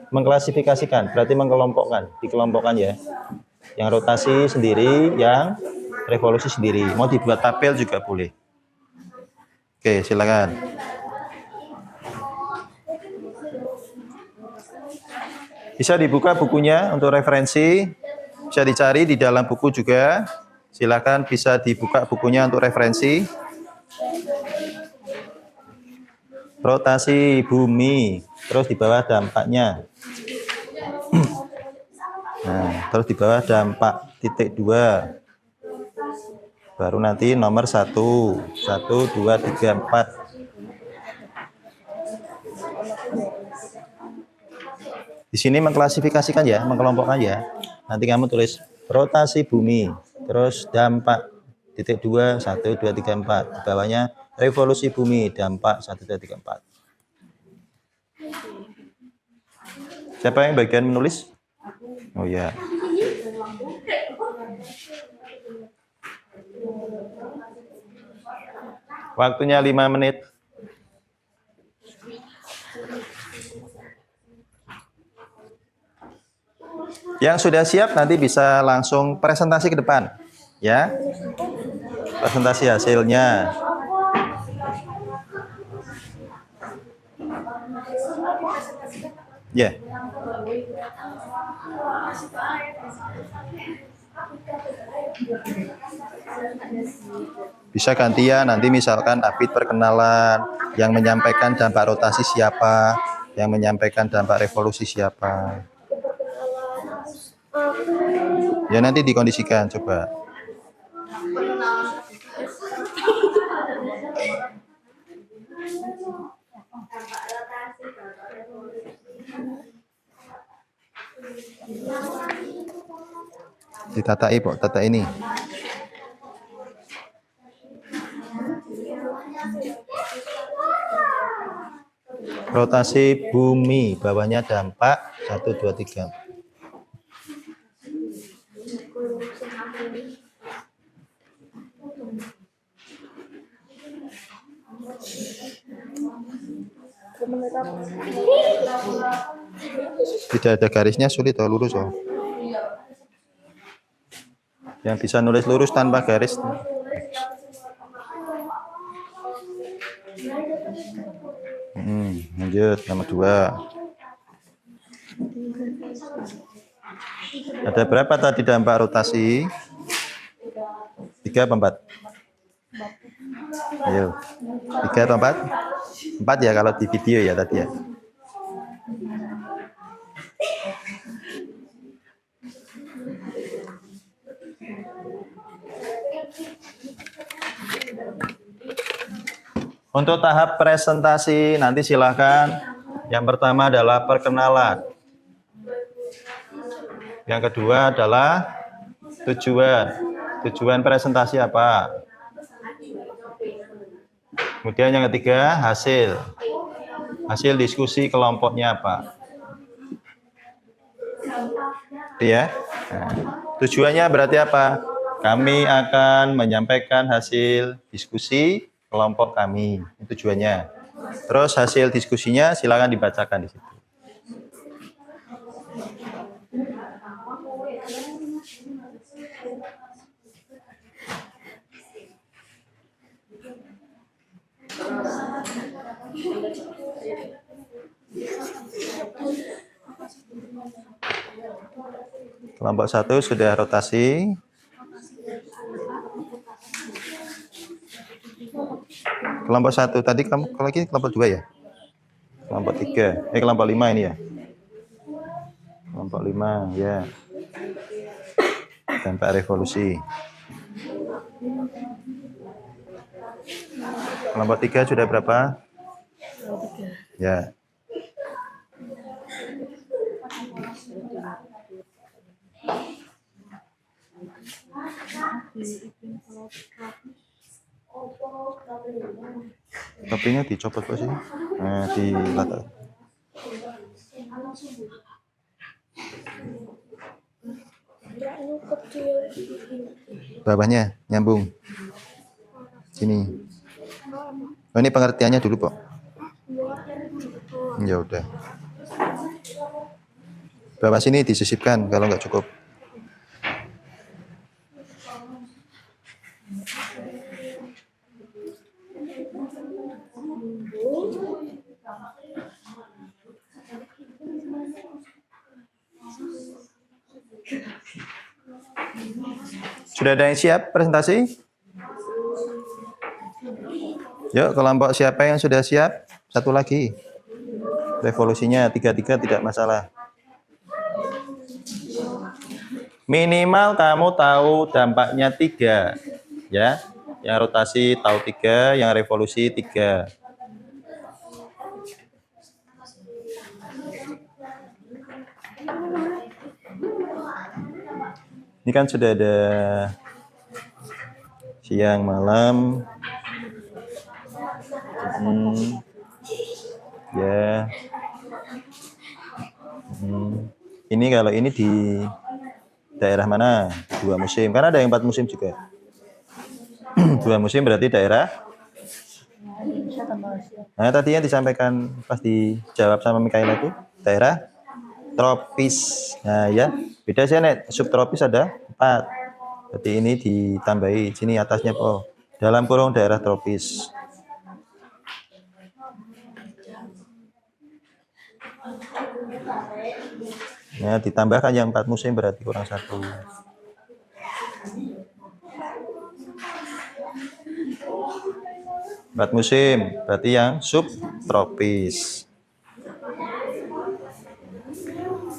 mengklasifikasikan, berarti mengelompokkan, dikelompokkan ya. Yang rotasi sendiri, yang revolusi sendiri. Mau dibuat tabel juga boleh. Oke, silakan. Bisa dibuka bukunya untuk referensi. Bisa dicari di dalam buku juga. Silakan bisa dibuka bukunya untuk referensi. Rotasi bumi, terus di bawah dampaknya. Nah, terus di bawah dampak titik 2. Baru nanti nomor 1, 1, 2, 3, 4. Di sini mengklasifikasikan ya, mengkelompokkan ya. Nanti kamu tulis rotasi bumi, terus dampak titik 2, 1, 2, 3, 4. Di bawahnya revolusi bumi, dampak 1, 2, 3, 4. Siapa yang bagian menulis? Oh ya. Waktunya 5 menit. Yang sudah siap nanti bisa langsung presentasi ke depan, ya. Presentasi hasilnya. Ya. Bisa gantian, nanti misalkan Abid perkenalan, yang menyampaikan dampak rotasi siapa, yang menyampaikan dampak revolusi siapa. Ya nanti dikondisikan, coba. Ditatai, Pok, tata ini. Rotasi bumi, bawahnya dampak 1, 2, 3. Tidak ada garisnya, sulit atau lurus oh. Yang bisa nulis lurus tanpa garis. Lanjut, nomor 2. Ada berapa tadi dampak rotasi? 3 atau 4? Ayo. 3 atau 4? 4 ya kalau di video ya tadi ya. Untuk tahap presentasi nanti silakan. Yang pertama adalah perkenalan. Yang kedua adalah tujuan. Tujuan presentasi apa? Kemudian yang ketiga hasil. Hasil diskusi kelompoknya apa? Ya. Nah, tujuannya berarti apa? Kami akan menyampaikan hasil diskusi kelompok kami. Itu tujuannya. Terus hasil diskusinya silakan dibacakan di situ. Kelompok 1 sudah rotasi. Kelompok 1 tadi kamu lagi kelompok 2 ya? Kelompok 3. Kelompok 5 ini ya. Kelompok 5 ya. Dampak revolusi. Kelompok 3 sudah berapa? Ya. Topinya dicopot kok sih? Nah, di latar. Bawahnya nyambung. Sini. Oh, ini pengertiannya dulu, Pok. Ya udah. Bawah sini disisipkan kalau nggak cukup. Sudah ada yang siap presentasi? Yuk, kelompok siapa yang sudah siap? Satu lagi. Revolusinya 3-3 tidak masalah. Minimal kamu tahu dampaknya 3. Ya. Yang rotasi tahu 3, yang revolusi 3. Ini kan sudah ada siang, malam. Ya. Ini kalau ini di daerah mana? 2 musim. Karena ada yang 4 musim juga. 2 musim berarti daerah. Nah, tadi yang disampaikan pas dijawab sama Mikaela itu daerah tropis. Nah, ya. Beda sih nek subtropis ada 4. Berarti ini ditambahi sini atasnya dalam kurung daerah tropis. Ya, ditambahkan yang 4 musim berarti kurang 1. Empat musim berarti yang subtropis.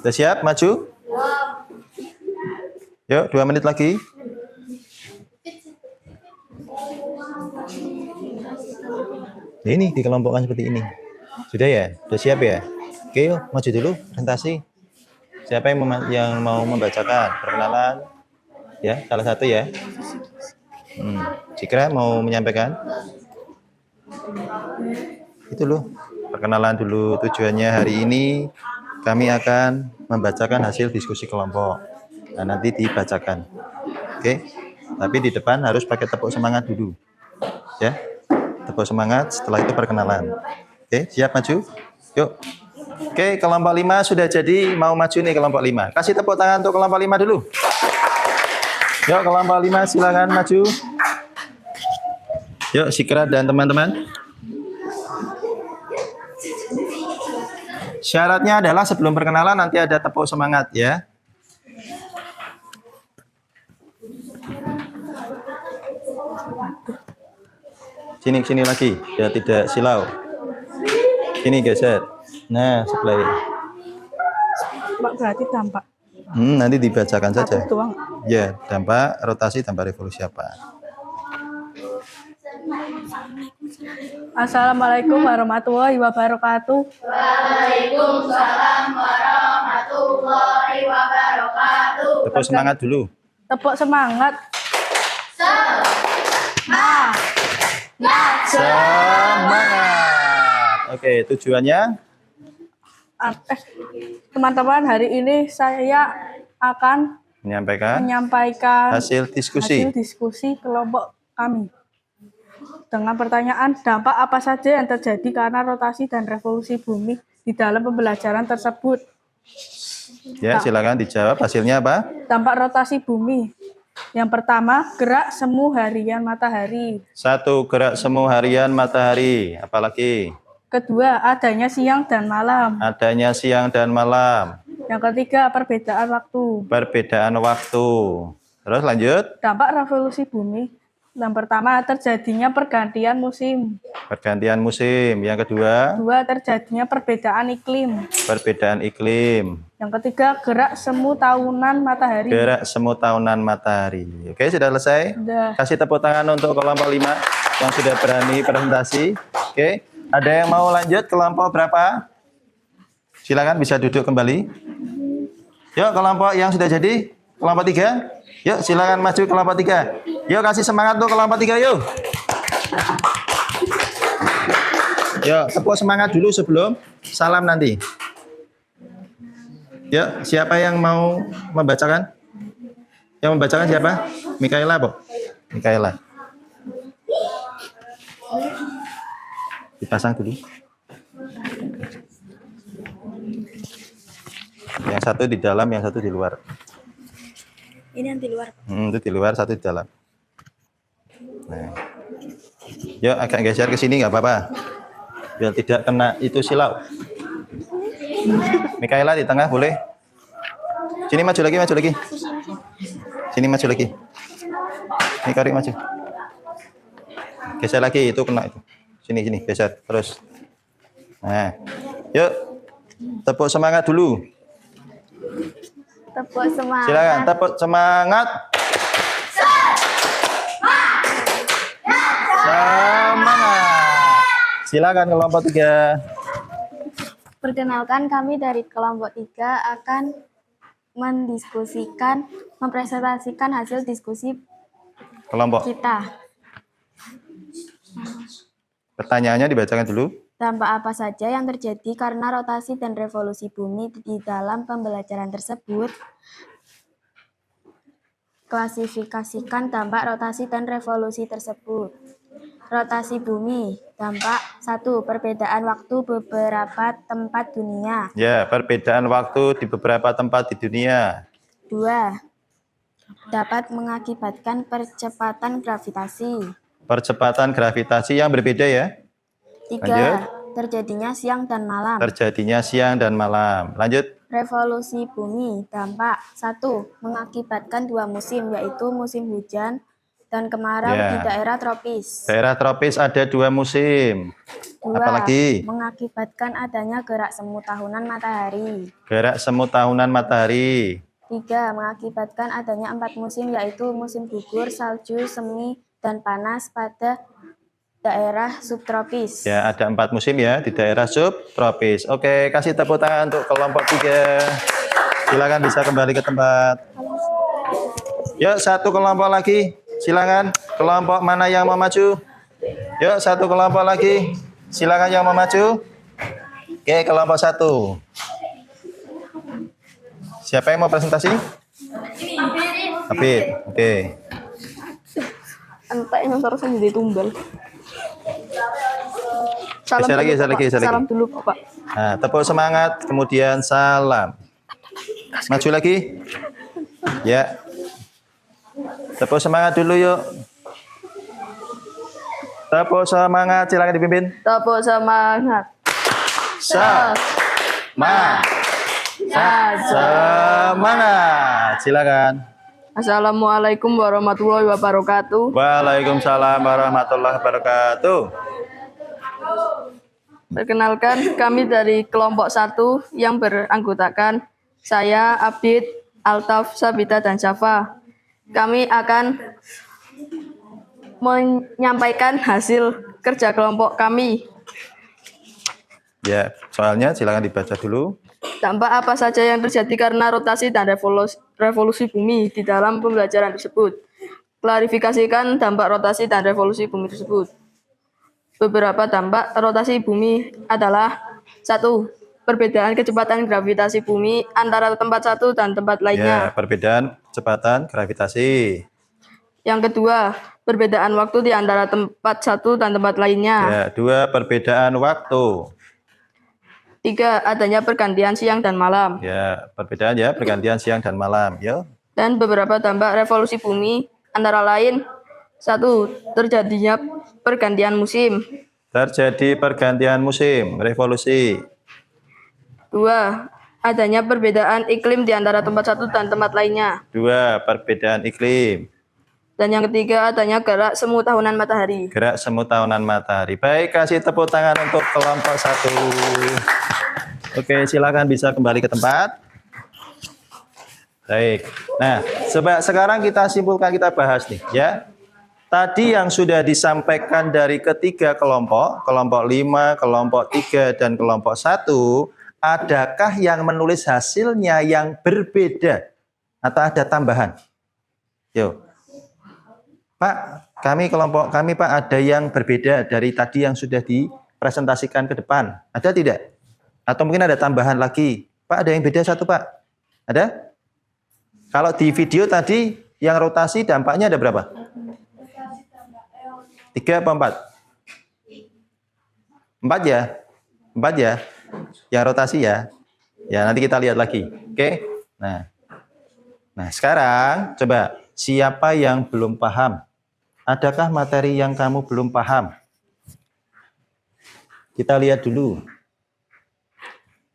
Sudah siap? Maju? Yuk, 2 menit lagi. Ini dikelompokkan seperti ini. Sudah ya? Sudah siap ya? Oke, yuk, maju dulu presentasi. Siapa yang mau membacakan perkenalan? Ya, salah satu ya. Cikra mau menyampaikan? Itu loh, perkenalan dulu. Tujuannya hari ini kami akan membacakan hasil diskusi kelompok. Nah, nanti dibacakan. Oke. Tapi di depan harus pakai tepuk semangat dulu. Ya. Tepuk semangat, setelah itu perkenalan. Oke, siap maju? Yuk. Oke, kelompok 5 sudah jadi, mau maju nih kelompok 5. Kasih tepuk tangan untuk kelompok 5 dulu. Yuk, kelompok 5 silakan maju. Yuk, Sikra dan teman-teman. Syaratnya adalah sebelum perkenalan nanti ada tepuk semangat ya. Sini lagi, ya tidak silau. Sini geser. Nah, sebelah ini. Pak berarti dampak. Nanti dibacakan saja. Tuang. Ya, dampak rotasi, dampak revolusi apa? Assalamualaikum warahmatullahi wabarakatuh. Waalaikumsalam warahmatullahi wabarakatuh. Tepuk semangat dulu. Tepuk semangat. Semangat. Oke, tujuannya? Teman-teman, hari ini saya akan menyampaikan hasil diskusi kelompok kami. Dengan pertanyaan, dampak apa saja yang terjadi karena rotasi dan revolusi bumi di dalam pembelajaran tersebut? Ya, silakan dijawab. Hasilnya apa? Dampak rotasi bumi. Yang pertama, gerak semu harian matahari. 1, gerak semu harian matahari. Apalagi? Kedua, adanya siang dan malam. Adanya siang dan malam. Yang ketiga, perbedaan waktu. Perbedaan waktu. Terus lanjut. Dampak revolusi bumi. Yang pertama, terjadinya pergantian musim. Pergantian musim. Yang kedua. Dua, terjadinya perbedaan iklim. Perbedaan iklim. Yang ketiga, gerak semu tahunan matahari. Gerak semu tahunan matahari. Oke, sudah selesai? Sudah. Kasih tepuk tangan untuk kelompok 5 yang sudah berani presentasi. Oke, ada yang mau lanjut kelompok berapa? Silakan bisa duduk kembali. Yuk, kelompok yang sudah jadi, kelompok 3. Yuk, silakan maju kelompok 3. Yuk, kasih semangat untuk kelompok 3, yuk. Yuk, tepuk semangat dulu sebelum salam nanti. Yuk, siapa yang mau membacakan? Yang membacakan siapa? Mikaela, Bu. Mikaela. Dipasang dulu. Yang satu di dalam, yang satu di luar. Ini yang di luar. Itu di luar, satu di dalam. Nah. Yuk, agak geser ke sini nggak apa-apa. Biar tidak kena itu silau. Mikaela di tengah boleh. Sini maju lagi, maju lagi. Sini maju lagi. Ini Karik maju. Geser lagi, itu kena itu. Sini, geser terus. Nah, yuk tepuk semangat dulu. Tepuk semangat. Silakan tepuk semangat. Semangat. Silakan kelompok 3. Perkenalkan, kami dari kelompok 3 akan mempresentasikan hasil diskusi Kelompok. kita. Pertanyaannya dibacakan dulu. Dampak apa saja yang terjadi karena rotasi dan revolusi bumi di dalam pembelajaran tersebut? Klasifikasikan dampak rotasi dan revolusi tersebut. Rotasi bumi. Dampak 1. Perbedaan waktu beberapa tempat dunia. Ya, perbedaan waktu di beberapa tempat di dunia. 2. Dapat mengakibatkan percepatan gravitasi. Percepatan gravitasi yang berbeda ya. 3. Lanjut. Terjadinya siang dan malam. Terjadinya siang dan malam. Lanjut. Revolusi bumi. Dampak 1. Mengakibatkan 2 musim, yaitu musim hujan dan kemarau Ya. di daerah tropis. Daerah tropis ada 2 musim. 2. Apalagi? Mengakibatkan adanya gerak semu tahunan matahari. Gerak semu tahunan matahari. 3. Mengakibatkan adanya 4 musim, yaitu musim gugur, salju, semi, dan panas pada daerah subtropis. Ya, ada 4 musim ya di daerah subtropis. Oke, kasih tepuk tangan untuk kelompok 3. Silakan bisa kembali ke tempat. Yuk, satu kelompok lagi. Silakan. Kelompok mana yang mau maju? Yuk, satu kelompok lagi. Silakan yang mau maju. Oke, kelompok 1. Siapa yang mau presentasi? Abid. Oke. Entek yang seharusnya jadi tumbal. Salam Geser lagi, dulu, geser Pak. lagi, geser lagi. Salam dulu, Pak. Nah, tepuk semangat, kemudian salam. Maju lagi. Ya. Tepuk semangat dulu yuk. Tepuk semangat, silakan dipimpin. Tepuk semangat. Semangat. Silakan. Assalamualaikum warahmatullahi wabarakatuh. Waalaikumsalam warahmatullahi wabarakatuh. Perkenalkan, kami dari kelompok 1 yang beranggotakan saya, Abid, Altaf, Sabita, dan Syafa. Kami akan menyampaikan hasil kerja kelompok kami. Ya, soalnya silakan dibaca dulu. Dampak apa saja yang terjadi karena rotasi dan revolusi bumi di dalam pembelajaran tersebut? Klarifikasikan dampak rotasi dan revolusi bumi tersebut. Beberapa dampak rotasi bumi adalah 1. Perbedaan kecepatan gravitasi bumi antara tempat satu dan tempat Ya, lainnya. perbedaan kecepatan gravitasi. Yang kedua, perbedaan waktu di antara tempat satu dan tempat lainnya. Ya, 2. Perbedaan waktu. 3. Adanya pergantian siang dan malam. Ya, perbedaan ya, pergantian siang dan malam. Ya. Dan beberapa dampak revolusi bumi antara lain 1. Terjadinya pergantian musim. Terjadi pergantian musim, revolusi. 2. Adanya perbedaan iklim di antara tempat satu dan tempat lainnya. 2. Perbedaan iklim. Dan yang ketiga, adanya gerak semu tahunan matahari. Gerak semu tahunan matahari. Baik, kasih tepuk tangan untuk kelompok 1. Oke, silakan bisa kembali ke tempat. Baik. Nah, sekarang kita simpulkan, kita bahas nih, ya. Tadi yang sudah disampaikan dari ketiga kelompok 5, kelompok 3, dan kelompok 1, adakah yang menulis hasilnya yang berbeda? Atau ada tambahan? Yuk. Pak, kelompok kami Pak, ada yang berbeda dari tadi yang sudah dipresentasikan ke depan. Ada tidak? Atau mungkin ada tambahan lagi. Pak, ada yang beda 1 Pak? Ada? Kalau di video tadi yang rotasi dampaknya ada berapa? 3 apa 4? 4 ya? 4 ya? Yang rotasi ya? Ya, nanti kita lihat lagi. Oke? Nah, sekarang coba siapa yang belum paham? Adakah materi yang kamu belum paham? Kita lihat dulu.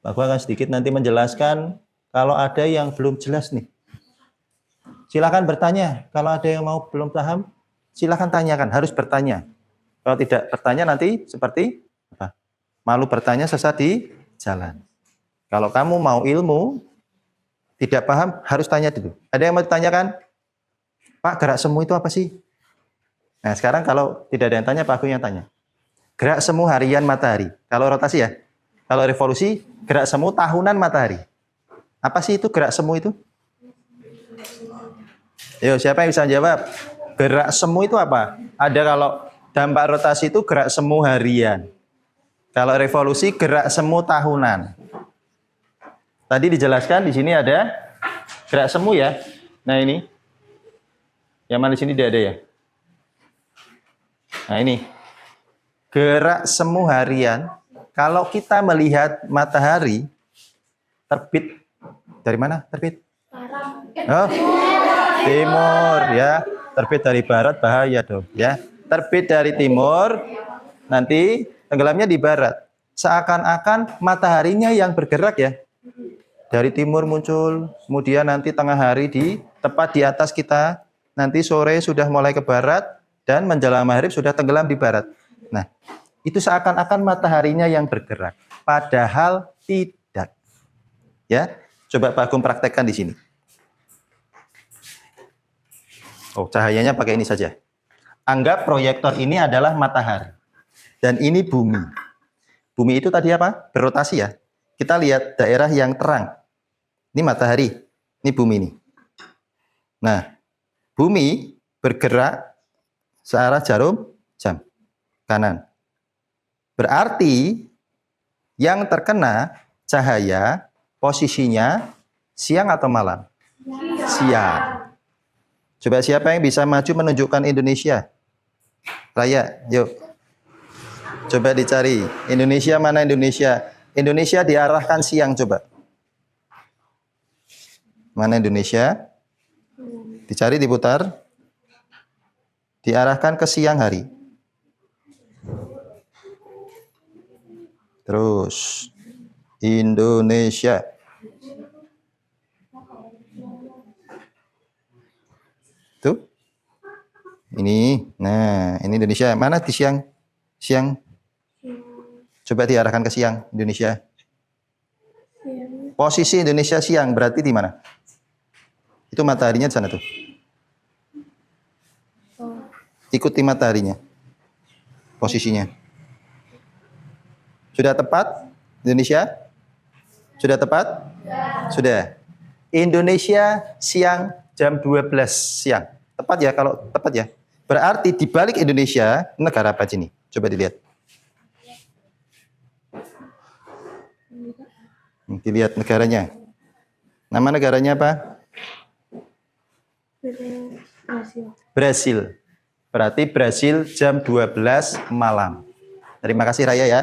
Aku akan sedikit nanti menjelaskan kalau ada yang belum jelas nih. Silakan bertanya. Kalau ada yang mau belum paham, silakan tanyakan. Harus bertanya. Kalau tidak bertanya nanti seperti apa? Malu bertanya sesat di jalan. Kalau kamu mau ilmu, tidak paham, harus tanya dulu. Ada yang mau ditanyakan? Pak, gerak semu itu apa sih? Nah, sekarang kalau tidak ada yang tanya, Pak Agung yang tanya. Gerak semu harian matahari. Kalau rotasi ya. Kalau revolusi, gerak semu tahunan matahari. Apa sih itu gerak semu itu? Yo, siapa yang bisa jawab? Gerak semu itu apa? Ada kalau dampak rotasi itu gerak semu harian. Kalau revolusi gerak semu tahunan. Tadi dijelaskan di sini ada gerak semu ya. Nah ini. Yang mana di sini tidak ada ya? Nah ini. Gerak semu harian. Kalau kita melihat matahari terbit dari mana? Terbit? Oh, timur ya. Terbit dari barat bahaya dong ya. Terbit dari timur, nanti tenggelamnya di barat. Seakan-akan mataharinya yang bergerak ya. Dari timur muncul, kemudian nanti tengah hari tepat di atas kita, nanti sore sudah mulai ke barat, dan menjelang maghrib sudah tenggelam di barat. Nah, itu seakan-akan mataharinya yang bergerak. Padahal tidak. Ya, coba Pak Agung praktekkan di sini. Oh, cahayanya pakai ini saja. Anggap proyektor ini adalah matahari. Dan ini bumi. Bumi itu tadi apa? Berotasi ya. Kita lihat daerah yang terang. Ini matahari. Ini bumi ini. Nah, bumi bergerak searah jarum jam kanan. Berarti yang terkena cahaya posisinya siang atau malam? Siang. Coba siapa yang bisa maju menunjukkan Indonesia? Raya, yuk. Coba dicari. Indonesia mana Indonesia? Indonesia diarahkan siang coba. Mana Indonesia? Dicari, diputar. Diarahkan ke siang hari. Terus. Indonesia. Tuh. Ini. Nah, ini Indonesia. Mana di siang? Siang. Coba diarahkan ke siang Indonesia. Posisi Indonesia siang berarti di mana? Itu mataharinya di sana tuh. Ikuti mataharinya. Posisinya. Sudah tepat? Indonesia? Sudah tepat? Sudah. Indonesia siang jam 12 siang. Tepat ya kalau tepat ya. Berarti di balik Indonesia negara apa sini? Coba dilihat. Dilihat negaranya. Nama negaranya apa? Brasil. Berarti Brasil jam 12 malam. Terima kasih Raya ya.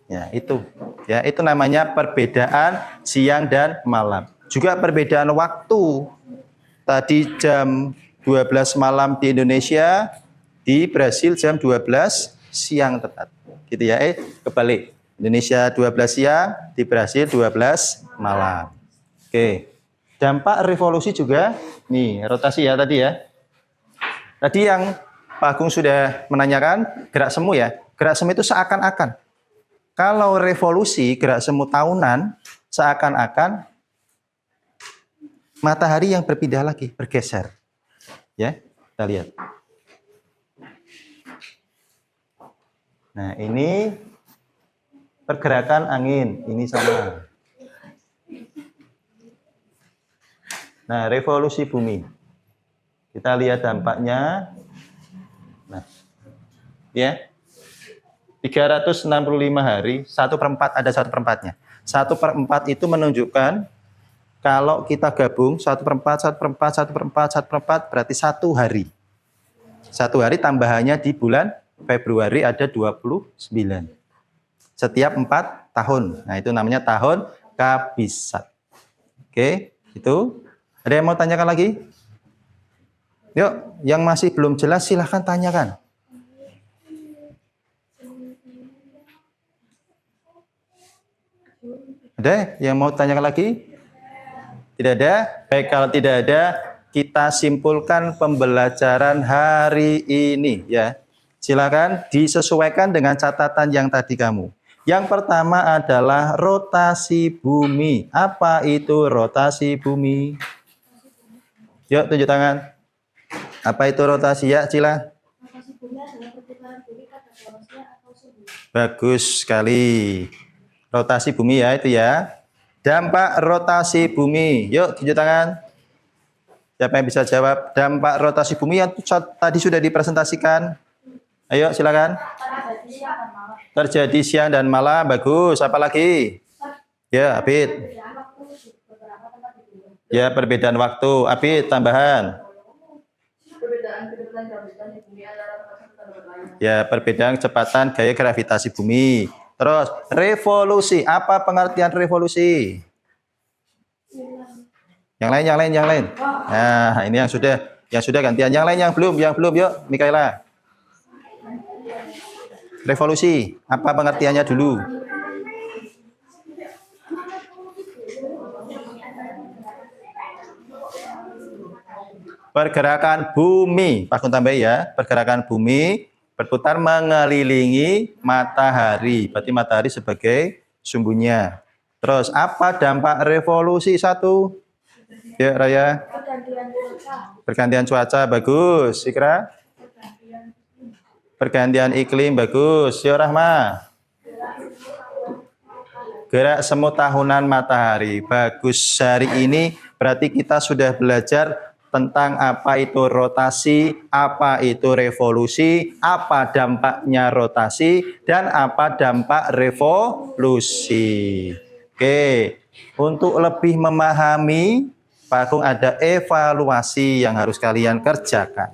Ya, itu. Ya, itu namanya perbedaan siang dan malam. Juga perbedaan waktu. Tadi jam 12 malam di Indonesia, di Brasil jam 12 siang tepat. Gitu ya. Kebalik. Indonesia 12 siang, di Brasil 12 malam. Oke. Dampak revolusi juga, nih rotasi ya tadi ya. Tadi yang Pak Agung sudah menanyakan, gerak semu ya. Gerak semu itu seakan-akan. Kalau revolusi, gerak semu tahunan, seakan-akan matahari yang berpindah lagi, bergeser. Ya, kita lihat. Nah, ini pergerakan angin, ini sama. Nah, revolusi bumi. Kita lihat dampaknya. Nah, ya. 365 hari, 1/4 ada 1/4-nya. 1/4 itu menunjukkan kalau kita gabung 1/4, 1/4, 1/4, 1/4 berarti 1 hari. 1 hari tambahannya di bulan Februari ada 29. Setiap 4 tahun. Nah, itu namanya tahun kabisat. Oke, itu. Ada yang mau tanyakan lagi? Yuk, yang masih belum jelas silahkan tanyakan. Ada yang mau tanyakan lagi? Tidak ada? Baik, kalau tidak ada, kita simpulkan pembelajaran hari ini ya. Silakan disesuaikan dengan catatan yang tadi kamu. Yang pertama adalah rotasi bumi. Apa itu rotasi bumi? Yuk tunjuk tangan. Apa itu rotasi ya, Cila? Bagus sekali. Rotasi bumi ya itu ya. Dampak rotasi bumi. Yuk tunjuk tangan. Siapa yang bisa jawab dampak rotasi bumi yang tadi sudah dipresentasikan? Ayo silakan. Terjadi siang dan malam. Bagus. Apa lagi? Ya, Abid. Ya, perbedaan waktu. Abid, tambahan. Ya, perbedaan kecepatan gaya gravitasi bumi. Terus, revolusi. Apa pengertian revolusi? Yang lain. Nah, ini yang sudah gantian. Yang lain yang belum. Yuk, Mikaela. Revolusi, apa pengertiannya dulu? Pergerakan bumi, Pak Kun tambah ya. Pergerakan bumi berputar mengelilingi matahari. Berarti matahari sebagai sumbunya. Terus, apa dampak revolusi satu? Ya, Raya. Pergantian cuaca, bagus. Ikra? Pergantian iklim, bagus. Yo Rahma. Gerak semut tahunan matahari, bagus. Hari ini berarti kita sudah belajar tentang apa itu rotasi, apa itu revolusi, apa dampaknya rotasi, dan apa dampak revolusi. Oke, untuk lebih memahami, Pak Agung ada evaluasi yang harus kalian kerjakan.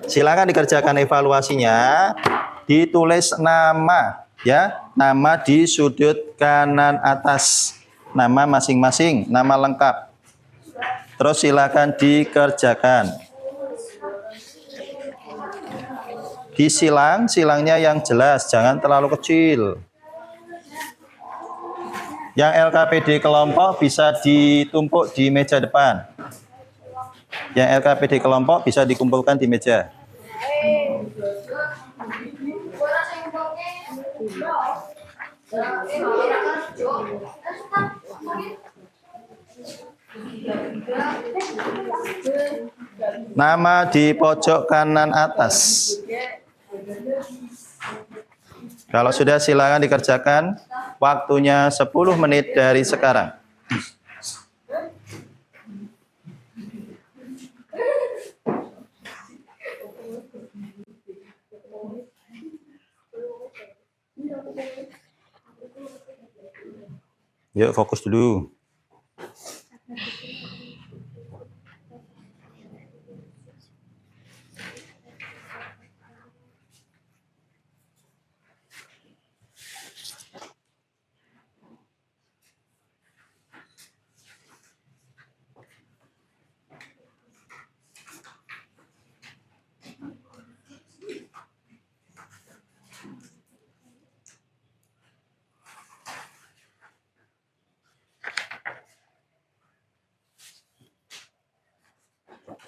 Silakan dikerjakan evaluasinya, ditulis nama ya, nama di sudut kanan atas, nama masing-masing, nama lengkap. Terus silakan dikerjakan. Disilang, silangnya yang jelas, jangan terlalu kecil. Yang LKPD kelompok bisa ditumpuk di meja depan. Yang LKPD kelompok bisa dikumpulkan di meja. Nama di pojok kanan atas. Kalau sudah silakan dikerjakan. Waktunya 10 menit dari sekarang. Yuk fokus dulu.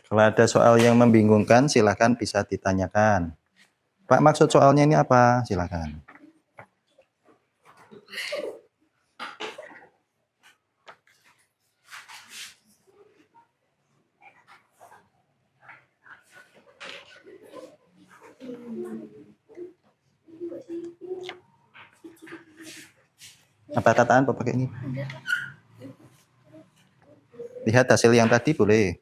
Kalau ada soal yang membingungkan, silakan bisa ditanyakan. Pak, maksud soalnya ini apa? Silakan. Apa tataan Pak pakai ini? Lihat hasil yang tadi boleh.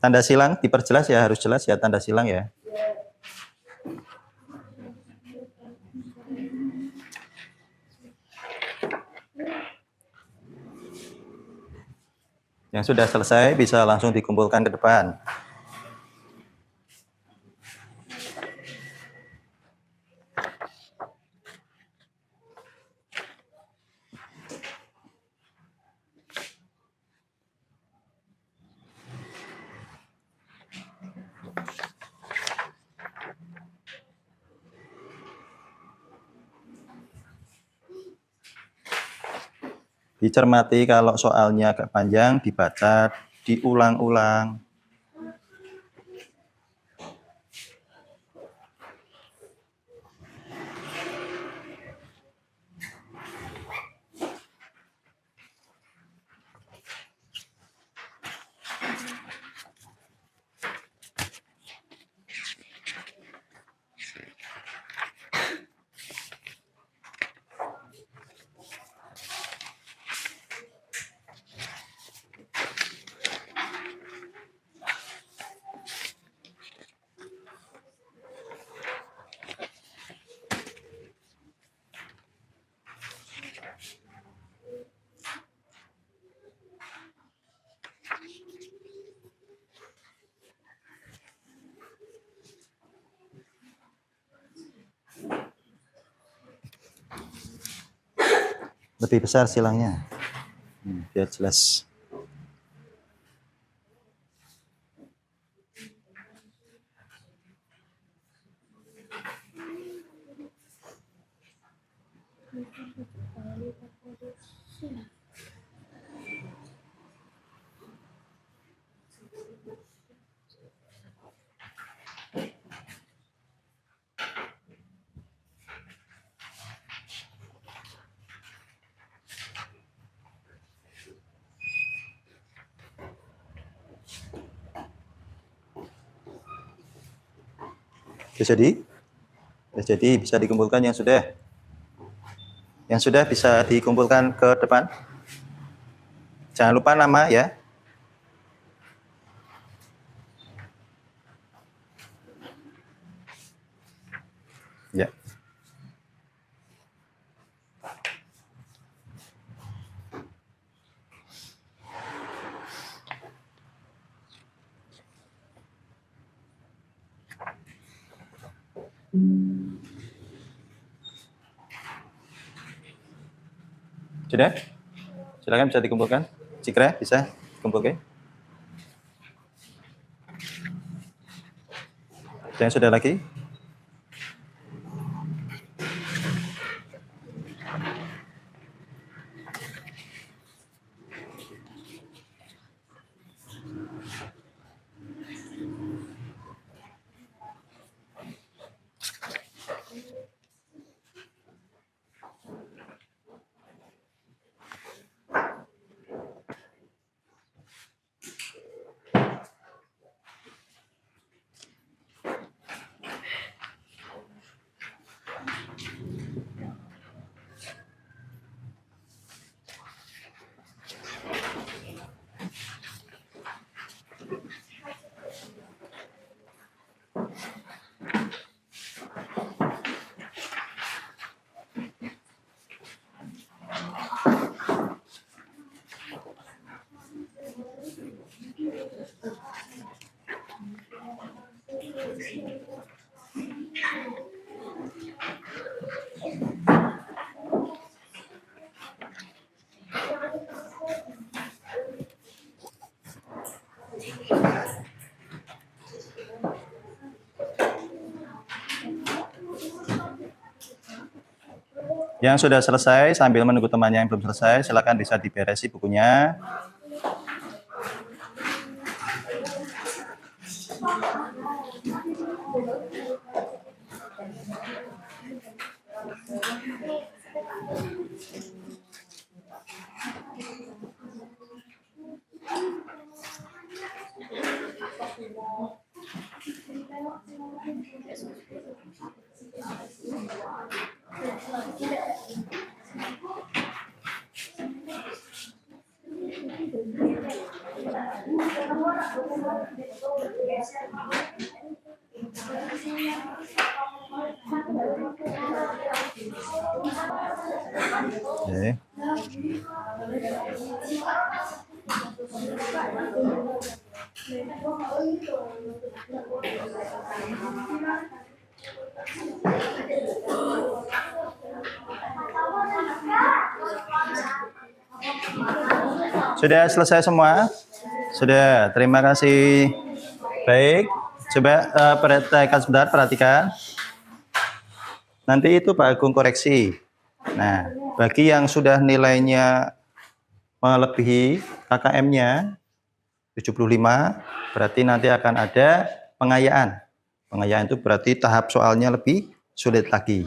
Tanda silang diperjelas ya, harus jelas ya tanda silang ya. Yang sudah selesai bisa langsung dikumpulkan ke depan. Dicermati kalau soalnya agak panjang, dibaca, diulang-ulang. Lebih besar silangnya, biar jelas. Jadi bisa dikumpulkan yang sudah. Yang sudah bisa dikumpulkan ke depan. Jangan lupa nama ya. Ya. Sudah? Silakan bisa dikumpulkan. Cikra bisa dikumpulkan. Yang sudah lagi? Yang sudah selesai sambil menunggu temannya yang belum selesai, silakan bisa diberesi bukunya. Oke. Sudah selesai semua? Sudah, terima kasih. Baik, coba perhatikan sebentar, perhatikan. Nanti itu Pak Agung koreksi. Nah, bagi yang sudah nilainya melebihi KKM-nya 75, berarti nanti akan ada pengayaan. Pengayaan itu berarti tahap soalnya lebih sulit lagi.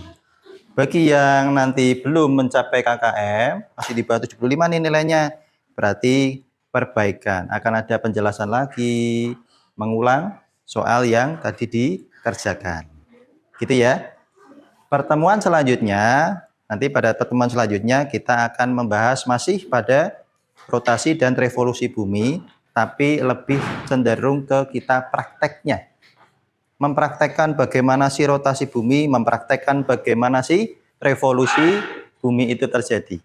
Bagi yang nanti belum mencapai KKM, masih di bawah 75 nih nilainya, berarti perbaikan. Akan ada penjelasan lagi, mengulang soal yang tadi dikerjakan. Gitu ya. Pertemuan selanjutnya, nanti pada pertemuan selanjutnya kita akan membahas masih pada rotasi dan revolusi bumi, tapi lebih cenderung ke kita prakteknya. Mempraktekkan bagaimana sih rotasi bumi, mempraktekkan bagaimana sih revolusi bumi itu terjadi.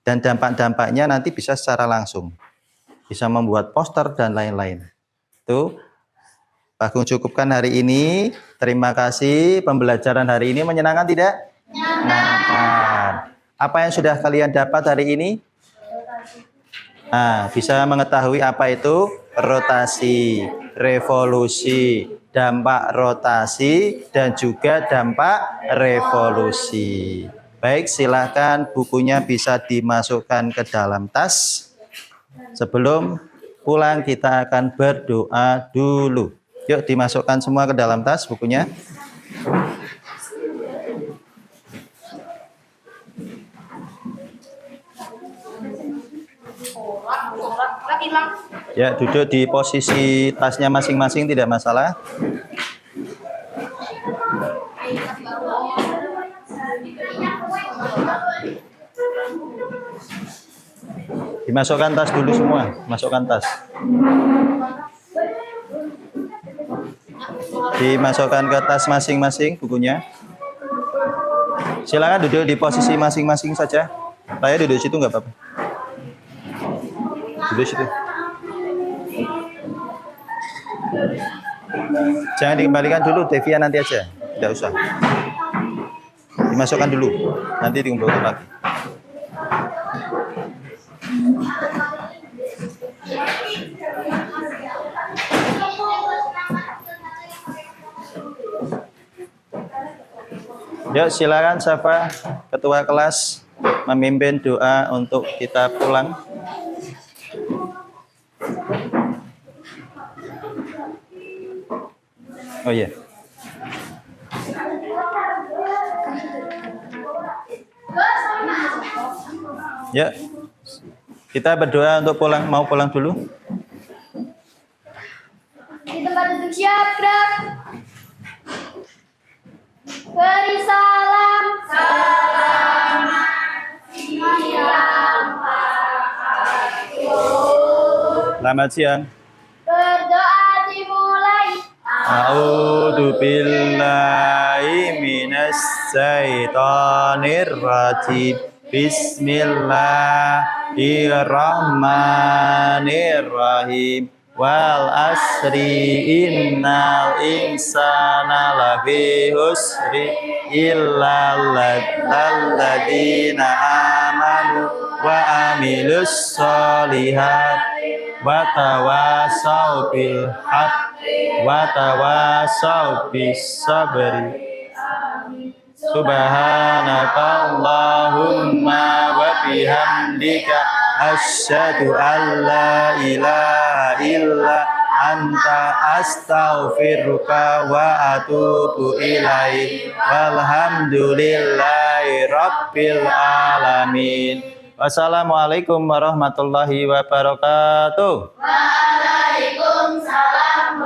Dan dampak-dampaknya nanti bisa secara langsung. Bisa membuat poster dan lain-lain. Itu Pak Agung cukupkan hari ini. Terima kasih. Pembelajaran hari ini menyenangkan tidak? Menyenangkan. Apa yang sudah kalian dapat hari ini? Nah, bisa mengetahui apa itu rotasi, revolusi, dampak rotasi, dan juga dampak revolusi. Baik, silakan bukunya bisa dimasukkan ke dalam tas. Sebelum pulang kita akan berdoa dulu. Yuk dimasukkan semua ke dalam tas bukunya. Ya, duduk di posisi tasnya masing-masing, tidak masalah. Dimasukkan tas dulu semua, masukkan tas. Dimasukkan ke tas masing-masing bukunya. Silakan duduk di posisi masing-masing saja. Saya duduk situ nggak apa-apa. Duduk situ. Jangan dikembalikan dulu, Devia nanti aja. Tidak usah. Dimasukkan dulu, nanti dikumpulkan lagi. Yuk silakan siapa ketua kelas memimpin doa untuk kita pulang. Oh iya. Ya. Kita berdoa untuk pulang, mau pulang dulu. Di tempat duduk siap, gerak. Beri salam. Selamat siang, Pak. Selamat siang. Berdoa dimulai. A'udzu billahi minas syaitonir rajim. Bismillahirrahmanirrahim. Wal asri innal insana lafi husri illa alladzina amanu wa amilus solihat wa tawasaw bil haqqi wa tawasaw bis sabri. Subhanakallahumma wa bihamdika asyhadu an la ilaha illa anta astaghfiruka wa atubu ilaik. Walhamdulillahi rabbil alamin. Wassalamualaikum warahmatullahi wabarakatuh. Waalaikumsalam.